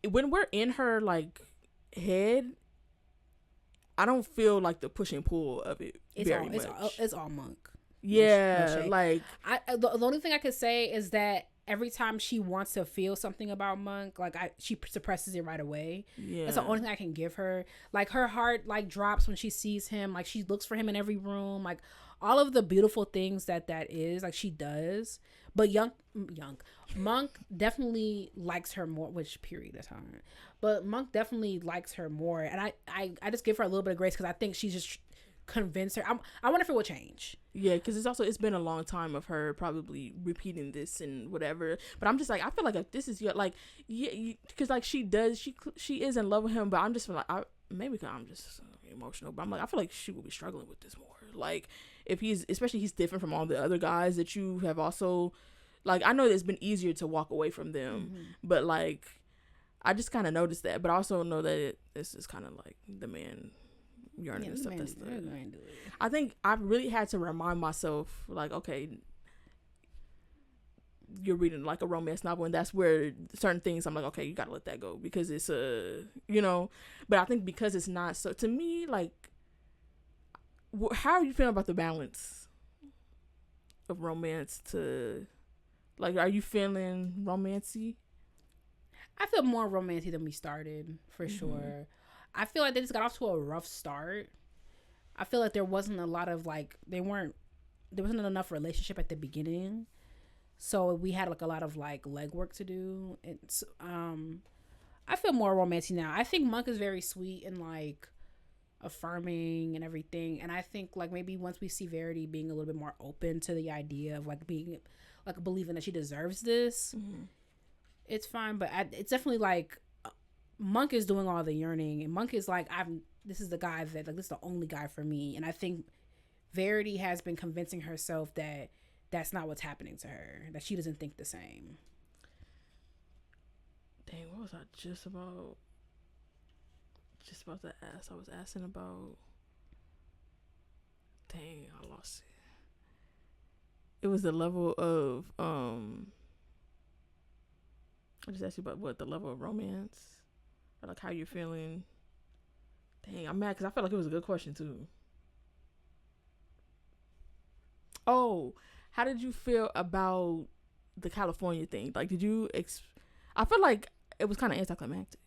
when we're in her like head, I don't feel like the push and pull of it very much. It's all Monk. Yeah, like the only thing I could say is that every time she wants to feel something about Monk, like she suppresses it right away. Yeah, that's the only thing I can give her. Like her heart like drops when she sees him. Like she looks for him in every room. Like all of the beautiful things that is, like she does. But Monk definitely likes her more. Which period of time? But Monk definitely likes her more, and I just give her a little bit of grace because I think she's just convinced her. I wonder if it will change. Yeah, because it's been a long time of her probably repeating this and whatever. But I'm just like, I feel like if this is your like, yeah, because like she is in love with him, but I'm just like, maybe because I'm just emotional, but I'm like, I feel like she will be struggling with this more. Like if he's different from all the other guys that you have also, like, I know it's been easier to walk away from them, but like I just kind of noticed that. But I also know that this is kind of like the man yearning and stuff. I think I really had to remind myself, like, okay, you're reading like a romance novel, and that's where certain things I'm like, okay, you gotta let that go because it's you know. But I think because it's not, so to me, like, how are you feeling about the balance of romance to, like, are you feeling romancy? I feel more romantic than we started, for sure. I feel like they just got off to a rough start. I feel like there wasn't a lot of like, there wasn't enough relationship at the beginning, so we had like a lot of like legwork to do. It's I feel more romantic now. I think Monk is very sweet and like affirming and everything, and I think like maybe once we see Verity being a little bit more open to the idea of like being like believing that she deserves this, it's fine. But it's definitely like Monk is doing all the yearning, and Monk is like, this is the guy that, like, this is the only guy for me. And I think Verity has been convincing herself that that's not what's happening to her, that she doesn't think the same. Dang, what was I just about to ask? I was asking about, dang, I lost it. It was the level of I just asked you about what the level of romance, or like how you're feeling. Dang, I'm mad because I felt like it was a good question too. Oh, how did you feel about the California thing? Like, did you I feel like it was kind of anticlimactic.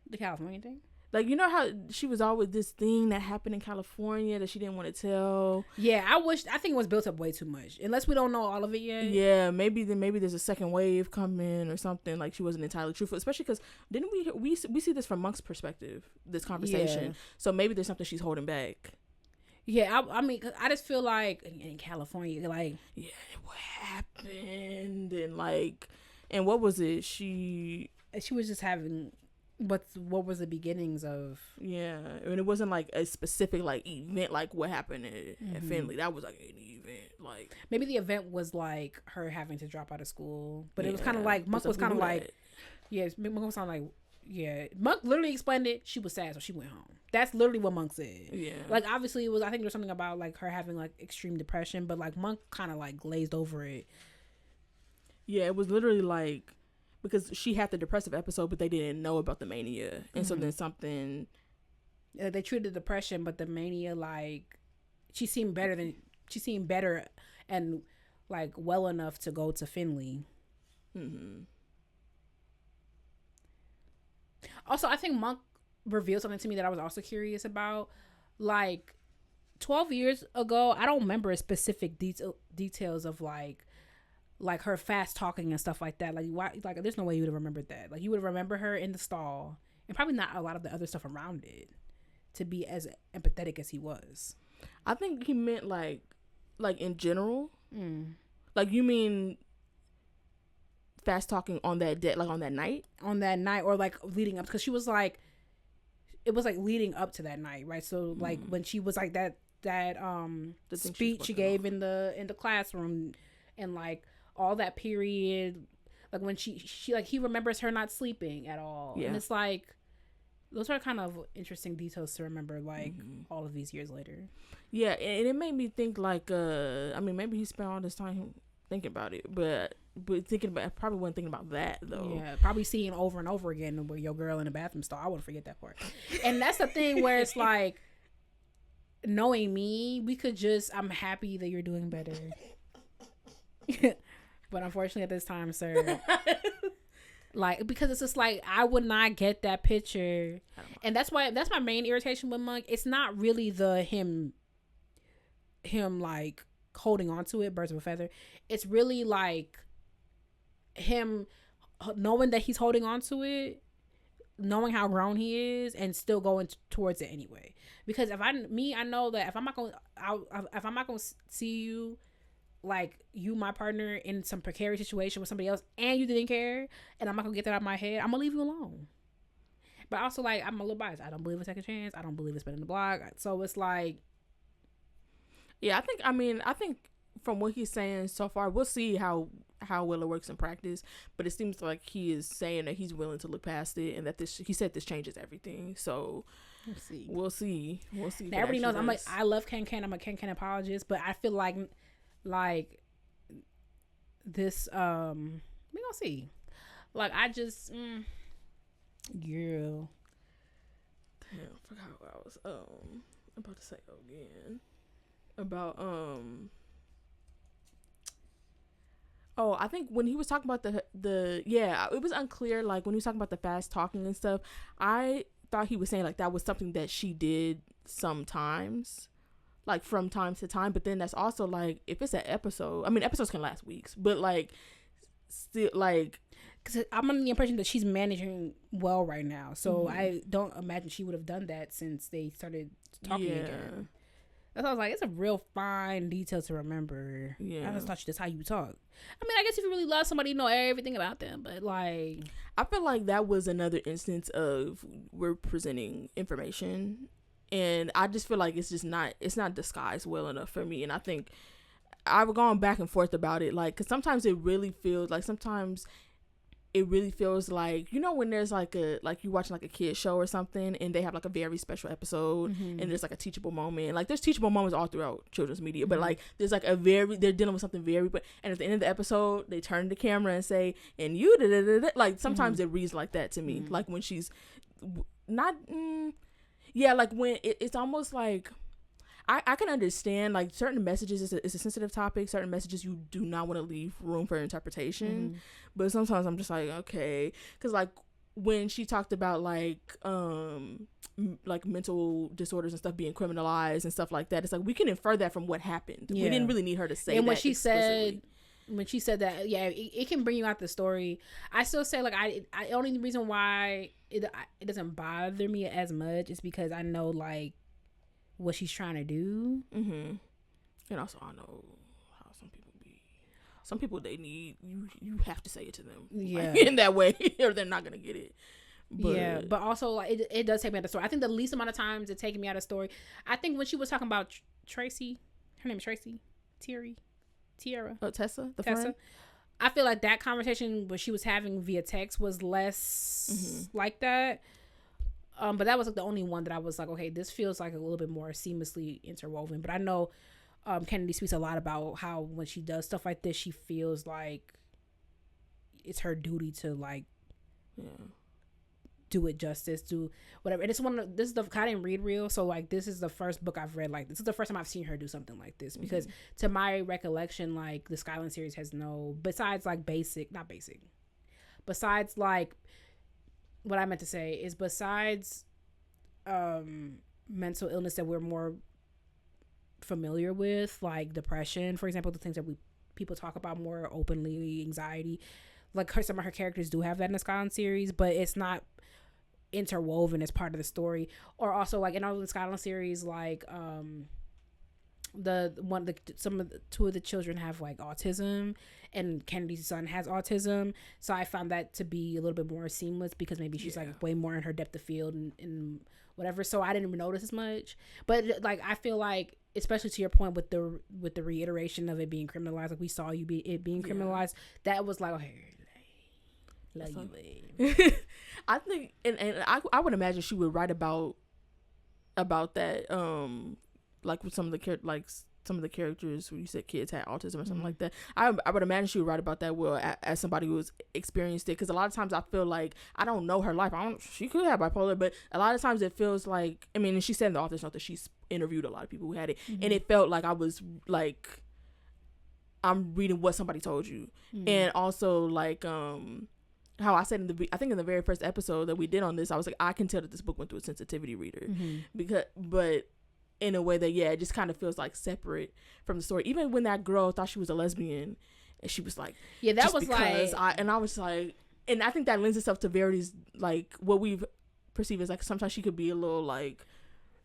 The California thing? Like, you know how she was always this thing that happened in California that she didn't want to tell? Yeah, I think it was built up way too much. Unless we don't know all of it yet. Yeah, maybe there's a second wave coming or something. Like, she wasn't entirely truthful. Especially because didn't we see this from Monk's perspective, this conversation. Yeah. So maybe there's something she's holding back. Yeah, I mean, I just feel like in California, like, yeah, what happened? And like, and what was it? She was just having... what was the beginnings of? Yeah, and it wasn't like a specific like event, like what happened at Finley. That was like an event, like maybe the event was like her having to drop out of school, but it was kind of like Monk was kind of like, Monk was kind of like, Monk literally explained it. She was sad, so she went home. That's literally what Monk said. Yeah, like obviously it was. I think there was something about like her having like extreme depression, but like Monk kind of like glazed over it. Yeah, it was literally like, because she had the depressive episode, but they didn't know about the mania. And so then something... they treated the depression, but the mania, like, she seemed better and, like, well enough to go to Finley. Also, I think Monk revealed something to me that I was also curious about. Like, 12 years ago, I don't remember specific details of, like, like her fast talking and stuff like that. Like why? Like there's no way you would have remembered that. Like you would remember her in the stall, and probably not a lot of the other stuff around it, to be as empathetic as he was. I think he meant like in general. Like you mean fast talking on that day, like on that night, or like leading up, because she was like, it was like leading up to that night, right? So like when she was like that the speech she gave in the classroom, and like all that period, like when she like he remembers her not sleeping at all, and it's like those are kind of interesting details to remember, like all of these years later. Yeah, and it made me think like I mean maybe he spent all this time thinking about it, but thinking about, probably wasn't thinking about that though. Yeah, probably seeing over and over again where your girl in the bathroom stall. I wouldn't forget that part. And that's the thing where it's like, knowing me, we could just, I'm happy that you're doing better. But unfortunately at this time, sir, like, because it's just like, I would not get that picture. And that's my main irritation with Monk. It's not really the him like holding on to it, birds of a feather. It's really like him knowing that he's holding on to it, knowing how grown he is, and still going towards it anyway. Because I know that if I'm not gonna see you, like, you, my partner, in some precarious situation with somebody else, and you didn't care, and I'm not gonna get that out of my head, I'm gonna leave you alone. But also, like, I'm a little biased. I don't believe in second chance. I don't believe in spinning the block. So it's like, yeah, I think from what he's saying so far, we'll see how well it works in practice. But it seems like he is saying that he's willing to look past it, and that he said this changes everything. So we'll see. Now, everybody knows I'm like, I love Ken. I'm a Ken apologist, but I feel like this we gonna see. Like, I just girl. Damn, I forgot what I was about to say again. About I think when he was talking about the it was unclear, like when he was talking about the fast talking and stuff. I thought he was saying like that was something that she did sometimes, like from time to time, but then that's also like, if it's an episode, I mean episodes can last weeks, but like still, like, because I'm under the impression that she's managing well right now, so I don't imagine she would have done that since they started talking again. That's why I was like, it's a real fine detail to remember. Yeah, I just thought that's how you talk. I mean, I guess if you really love somebody, you know everything about them. But like, I feel like that was another instance of we're presenting information, and I just feel like it's not disguised well enough for me. And I think I've gone back and forth about it, like, because sometimes it really feels like, you know, when there's like you watching like a kid show or something, and they have like a very special episode, and there's like a teachable moment. Like, there's teachable moments all throughout children's media, but like there's like they're dealing with something very, and at the end of the episode they turn the camera and say, and you da-da-da-da. Like, sometimes it reads like that to me, like when she's not like when it's almost like, I can understand, like, certain messages, it's a sensitive topic. Certain messages you do not want to leave room for interpretation. But sometimes I'm just like, okay. Because, like, when she talked about, like mental disorders and stuff being criminalized and stuff like that, it's like, we can infer that from what happened. We didn't really need her to say that. And when she said that, yeah, it can bring you out the story. I still say, like, I only reason why it doesn't bother me as much is because I know, like, what she's trying to do. And also, I know how some people they need you have to say it to them, like, in that way, or they're not gonna get it. But also, like, it does take me out of the story. I think the least amount of times it taken me out of the story, I think when she was talking about Tracy, her name is Tracy, Tiara, Tessa, friend. I feel like that conversation what she was having via text was less like that. But that was like the only one that I was like, okay, this feels like a little bit more seamlessly interwoven. But I know Kennedy speaks a lot about how when she does stuff like this, she feels like it's her duty to, like, do it justice, do whatever. And I didn't read Real, so, like, this is the first book I've read. Like, this is the first time I've seen her do something like this, because to my recollection, like, the Skyland series has besides like, what I meant to say is, besides mental illness that we're more familiar with, like depression, for example, the things that we people talk about more openly, anxiety. Like some of her characters do have that in the Scotland series, but it's not interwoven as part of the story. Or also like in all the Scotland series, like two of the children have like autism, and Kennedy's son has autism, so I found that to be a little bit more seamless because maybe she's like way more in her depth of field and whatever, so I didn't even notice as much. But like I feel like, especially to your point with the reiteration of it being criminalized, like we saw it being criminalized, that was like, okay, love you. I think, and I would imagine she would write about that, like with some of the characters who you said kids had autism or something like that. I would imagine she would write about that, well, as somebody who's experienced it, because a lot of times I feel like, I don't know her life, she could have bipolar, but a lot of times it feels like, I mean, and she said in the author's note that she's interviewed a lot of people who had it, and it felt like I was like, I'm reading what somebody told you. And also like how I said I think in the very first episode that we did on this, I was like, I can tell that this book went through a sensitivity reader, but in a way that, it just kind of feels like separate from the story. Even when that girl thought she was a lesbian, and she was like, that was like, I was like, and I think that lends itself to Verity's, like, what we've perceived as like, sometimes she could be a little like,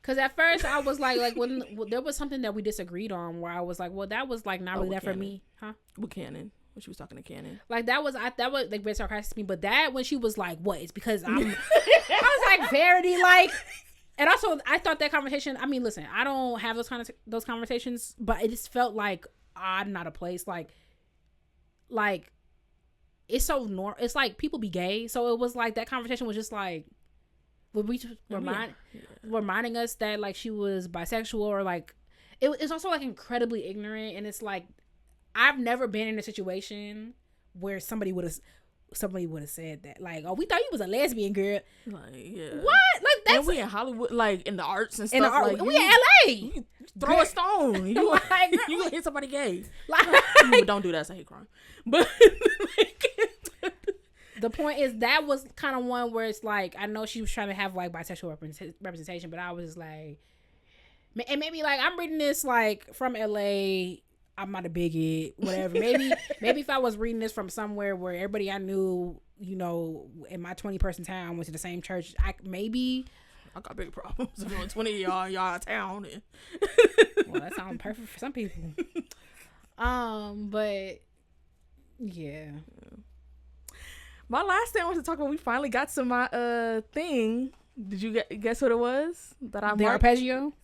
because at first I was like when there was something that we disagreed on, where I was like, well, that was like not really that for me, huh? With Cannon, when she was talking to Cannon, like that was like very sarcastic to me. But that when she was like, what? It's because I was like, Verity, like. And also, I thought that conversation, I mean, listen, I don't have those conversations, but it just felt like odd, not a place. Like it's so normal. It's like people be gay. So it was like that conversation was just like, would we reminding us that like she was bisexual, or like, it's also like incredibly ignorant. And it's like, I've never been in a situation where somebody would have said that, like, oh, we thought you was a lesbian, girl. Like, yeah. What? Like, that's, and we in Hollywood, like in the arts and stuff. Like, we in LA. You throw a stone. You gonna hit somebody gay. Like, but don't do that. It's a hate crime. But the point is, that was kind of one where it's like, I know she was trying to have like bisexual representation, but I was just like, and maybe like I'm reading this like from LA. I'm not a bigot, whatever. Maybe if I was reading this from somewhere where everybody I knew, you know, in my 20-person town went to the same church, I got big problems. If you're 20 y'all out of town. And well, that sounds perfect for some people. But yeah. My last thing I wanted to talk about, we finally got to my thing. Did you guess what it was? The arpeggio.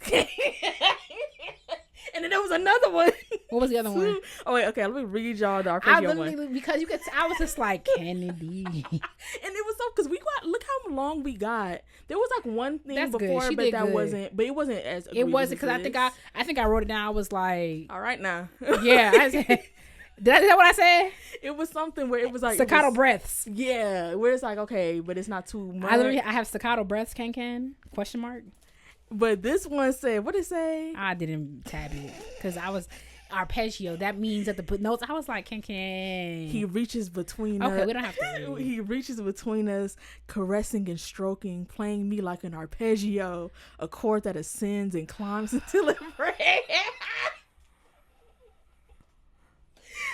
And then there was another one. What was the other one? Oh wait, okay. Let me read y'all the arpeggio one. Because I was just like, Kennedy. And it was so, because look how long we got. There was like one thing That's before, but that wasn't. But it wasn't as. It wasn't, because I think I wrote it down. I was like, all right now. Yeah, I said. Is that what I said? It was something where it was like staccato breaths. Yeah, where it's like, okay, but it's not too much. I have staccato breaths. Can question mark. But this one said, what did it say? I didn't tab it because I was arpeggio. That means that the notes. I was like, can. He reaches between us. Okay, we don't have to read. He reaches between us, caressing and stroking, playing me like an arpeggio, a chord that ascends and climbs until it breaks.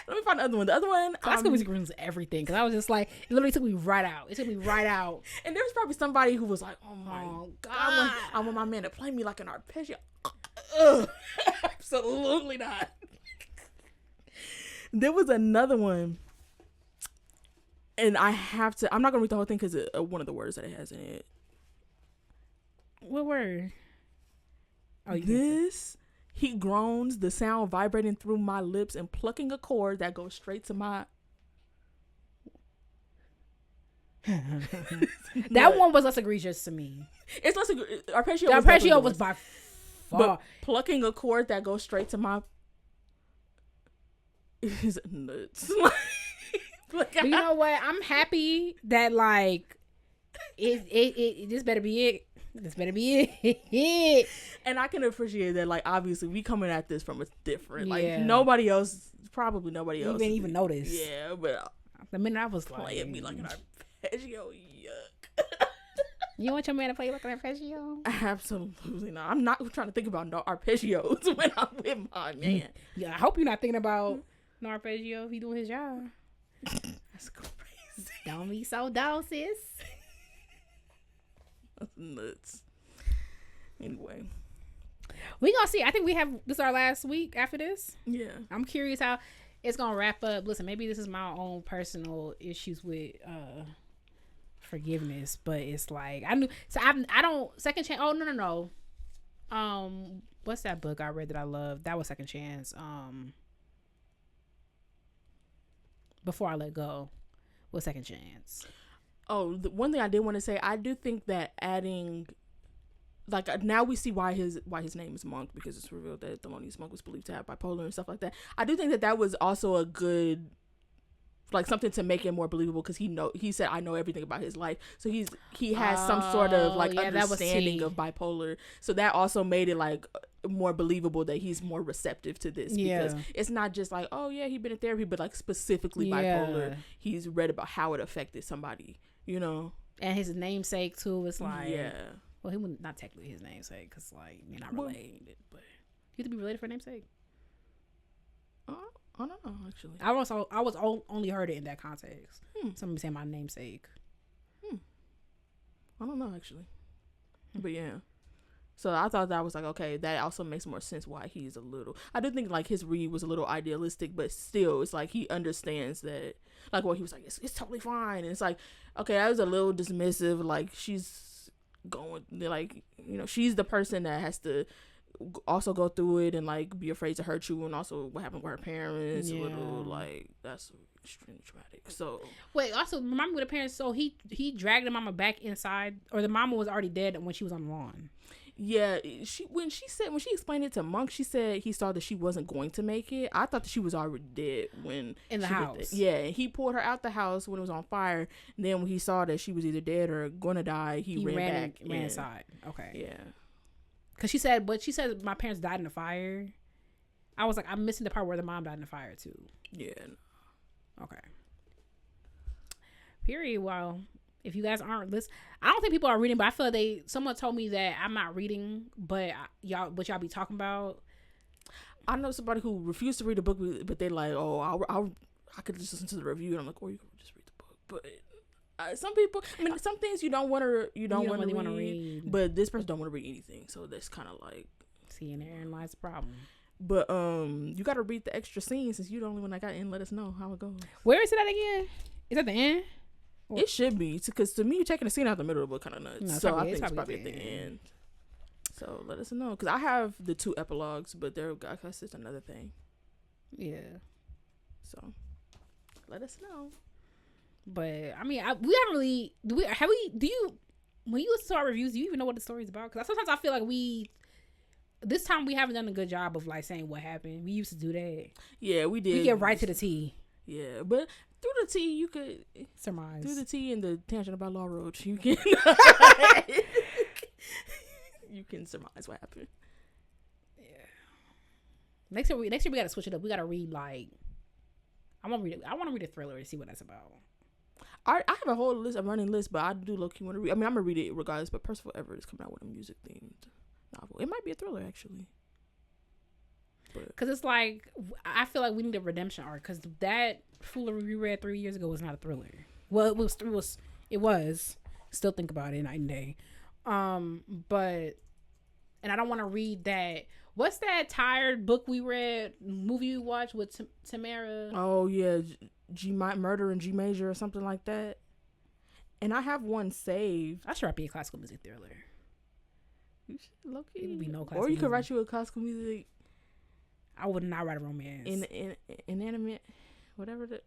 Let me find the other one. The other one, classical music ruins everything, because I was just like, it literally took me right out. And there was probably somebody who was like, oh my God. I want my man to play me like an arpeggio. Absolutely not. There was another one, and I'm not gonna read the whole thing because one of the words that it has in it. What word? Oh, He groans, the sound vibrating through my lips and plucking a chord that goes straight to my. That one was less egregious to me. It's less arpeggio. The arpeggio was by far. But plucking a chord that goes straight to my. Is nuts. But you know what? I'm happy that like it this better be it. This better be it. And I can appreciate that, like, obviously we coming at this from a different, like, nobody else even notice. Yeah, but the minute I was playing like, me like an arpeggio, yuck. You want your man to play like an arpeggio? Absolutely not. I'm not trying to think about no arpeggios when I'm with my man. Yeah, I hope you're not thinking about No arpeggio. He doing his job. That's crazy. Don't be so dull, sis. That's nuts. Anyway, We gonna see. I think we have this our last week after this. yeah. I'm curious how it's gonna wrap up. Listen, maybe this is my own personal issues with forgiveness, but it's like I don't second chance. Oh no. What's that book I read that I loved? That was Second Chance. Before I Let Go was Second Chance. Oh, the one thing I did want to say, I do think that adding, like, now we see why his name is Monk, because it's revealed that Thelonious Monk was believed to have bipolar and stuff like that. I do think that was also a good, like, something to make it more believable, because he said I know everything about his life, so he has some sort of like understanding of bipolar, so that also made it like more believable that he's more receptive to this, because it's not just like, oh yeah, he's been in therapy, but like specifically bipolar, he's read about how it affected somebody, you know. And his namesake too is like, well, he would not technically his namesake, because like you're not related, but you have to be related for a namesake. I don't know, actually. I was only heard it in that context. Somebody saying my namesake. I don't know, actually. But yeah. So I thought that was like, okay, that also makes more sense why he's a little. I do think like his read was a little idealistic, but still, it's like he understands that. Like, well, he was like, it's totally fine. And it's like, okay, I was a little dismissive. Like, she's going, like, you know, she's the person that has to also go through it and like be afraid to hurt you, and also what happened with her parents, a little, like, that's extremely traumatic. So wait, also remind me with the parents. So he dragged the mama back inside, or the mama was already dead when she was on the lawn. Yeah, when she explained it to Monk, she said he saw that she wasn't going to make it. I thought that she was already dead when in the house. Yeah, he pulled her out the house when it was on fire. And then when he saw that she was either dead or gonna die, he ran inside. Okay. Yeah. Cause she said my parents died in the fire. I was like, I'm missing the part where the mom died in the fire too. Yeah. Okay. Period. Well, if you guys aren't listening, I don't think people are reading, but I feel like someone told me that I'm not reading, but y'all be talking about. I know somebody who refused to read the book, but they like, oh, I could just listen to the review, and I'm like, or you could just read the book. But some people, I mean, some things you don't want to read, but this person don't want to read anything, so that's kind of like, see, and therein lies the problem. But you got to read the extra scenes, since you're the only one that got in. Let us know how it goes. Where is it at again? Is that the end? It should be, because to me, checking the scene out the middle of the book kind of nuts. No, so I think it's probably at the end. So let us know, because I have the 2 epilogues, but that's just another thing. Yeah. So let us know. But I mean, we haven't really. Do you? When you listen to our reviews, do you even know what the story's about? Because sometimes I feel like this time we haven't done a good job of like saying what happened. We used to do that. Yeah, we did. We get right to the tea. Yeah, but through the tea, you could surmise. Through the tea and the tangent about Law Roach, you can you can surmise what happened. Yeah. Next year we gotta switch it up. We gotta read like I want to read a thriller to see what that's about. I have a whole running list, but I do low key want to read. I mean, I'm gonna read it regardless. But Percival Everett is coming out with a music themed novel. It might be a thriller actually. Because it's like, I feel like we need a redemption arc, because that foolery we read 3 years ago was not a thriller. Well, it was. Still think about it night and day. But, and I don't want to read that. What's that tired book we read, movie we watched with Tamara? Oh yeah, Murder in G Major or something like that. And I have one saved. I should write be a classical music thriller. You should, low key. It would be no classical. Or you could write you a classical music. I would not write a romance. Inanimate, whatever they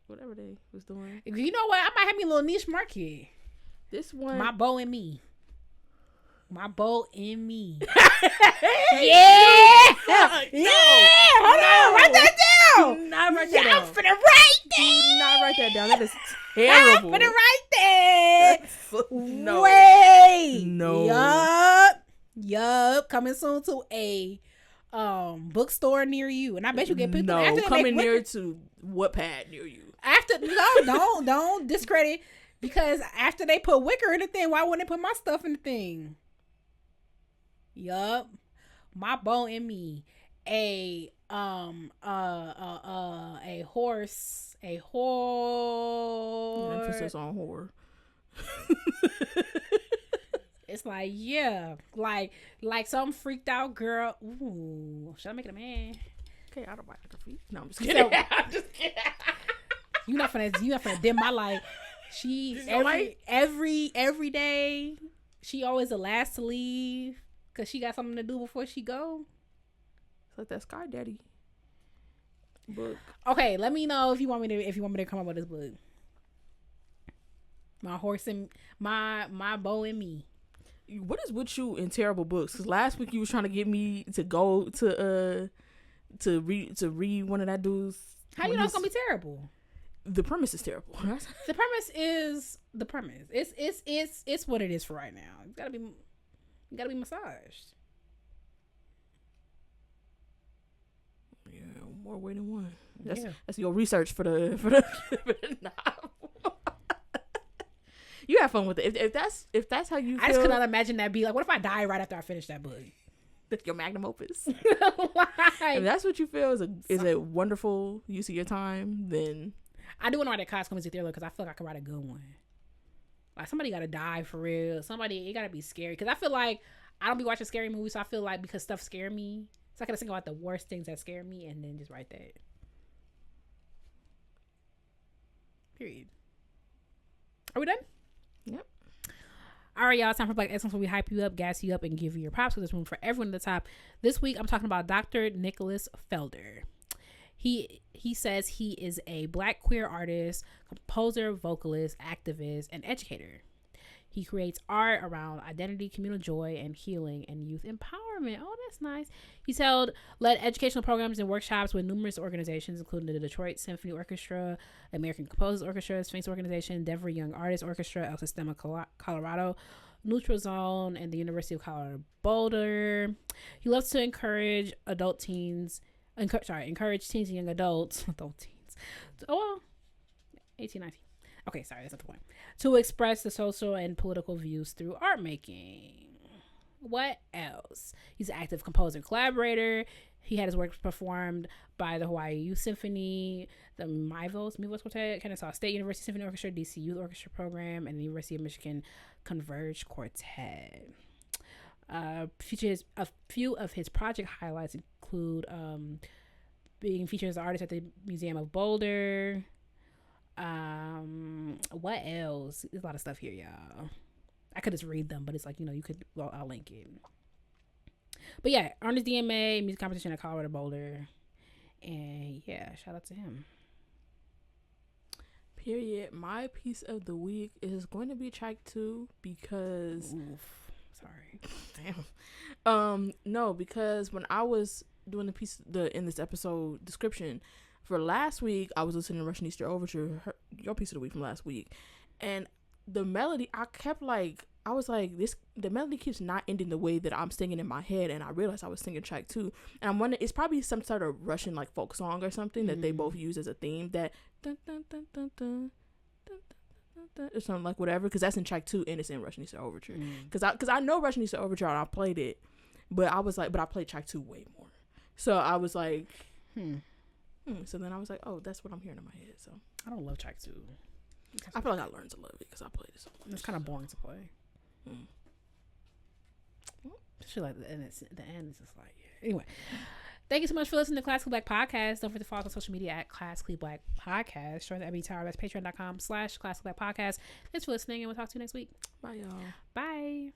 was doing. You know what? I might have me a little niche market. This one, My Beau and Me. Yeah. Hold on, write that down. Do not write that down. I'm finna write that. Do not write that down. That is terrible. I'm finna write that. No. Wait. No. Yup. Coming soon to a bookstore near you, and I bet you get people. No, coming near to Wattpad near you. After don't discredit, because after they put Wicker in the thing, why wouldn't they put my stuff in the thing? Yup, My Beau and Me, a horse, Emphasis on horror. It's like, yeah, like some freaked out girl. Ooh, should I make it a man? Okay, autobiography. No, I'm just kidding. I'm just kidding. You not finna dim my light. She every day. She always the last to leave because she got something to do before she go. It's like that Sky Daddy book. Okay, let me know if you want me to come up with this book. My horse and my bow and me. What is with you in terrible books? Because last week you was trying to get me to go to read one of that dudes. How you know it's gonna be terrible? The premise is terrible. The premise is the premise. It's what it is for right now. You gotta be massaged. Yeah, more way than one. That's your research for the novel. You have fun with it. If that's how you feel. I just could not imagine that be like, what if I die right after I finish that book? That's your magnum opus. Like, if that's what you feel is a wonderful use of your time, then I do want to write a Tchaikovsky thriller because I feel like I could write a good one. Like somebody got to die for real. It got to be scary because I feel like I don't be watching scary movies, so I feel like because stuff scare me, so I gotta think about the worst things that scare me and then just write that. Period. Are we done? Yep. All right, y'all. Time for Black Excellence, where we hype you up, gas you up, and give you your props. So there's room for everyone at the top. This week, I'm talking about Dr. Nicholas Felder. He says he is a Black queer artist, composer, vocalist, activist, and educator. He creates art around identity, communal joy, and healing, and youth empowerment. Oh, that's nice. He's led educational programs and workshops with numerous organizations, including the Detroit Symphony Orchestra, American Composers Orchestra, Sphinx Organization, Denver Young Artists Orchestra, El Sistema Colorado, Neutral Zone, and the University of Colorado Boulder. He loves to encourage teens and young adults, adult teens. Oh, well, 18, 19. Okay, sorry, that's not the point. To express the social and political views through art making. What else? He's an active composer and collaborator. He had his work performed by the Hawaii Youth Symphony, the Mivos Quartet, Kennesaw State University Symphony Orchestra, DC Youth Orchestra Program, and the University of Michigan Converge Quartet. A few of his project highlights include being featured as an artist at the Museum of Boulder. What else? There's a lot of stuff here, y'all. I could just read them, but it's like, I'll link it. But yeah, earned his DMA music competition at Colorado Boulder, and yeah, shout out to him. Period. My piece of the week is going to be track 2 because sorry. Damn. No, because when I was doing in this episode description for last week, I was listening to Russian Easter Overture, your piece of the week from last week, and the melody, I was like, the melody keeps not ending the way that I'm singing in my head, and I realized I was singing track 2, and I'm wondering, it's probably some sort of Russian like folk song or something that they both use as a theme, that dun, dun, dun, dun, dun, dun, dun, dun, or something like whatever, because that's in track 2 and it's in Russian Easter Overture, because I know Russian Easter Overture and I played it, but I was like, but I played track 2 way more, so I was like, so then I was like, oh, that's what I'm hearing in my head. So I don't love track 2. I feel like I learned to love it because I played it so much. It's kind of boring to play. Shit, like the end is just like, yeah. Anyway, thank you so much for listening to Classically Black Podcast. Don't forget to follow us on social media at Classically Black Podcast. Join the Ebony Tower. That's patreon.com/Classically Black Podcast. Thanks for listening, and we'll talk to you next week. Bye, y'all. Bye.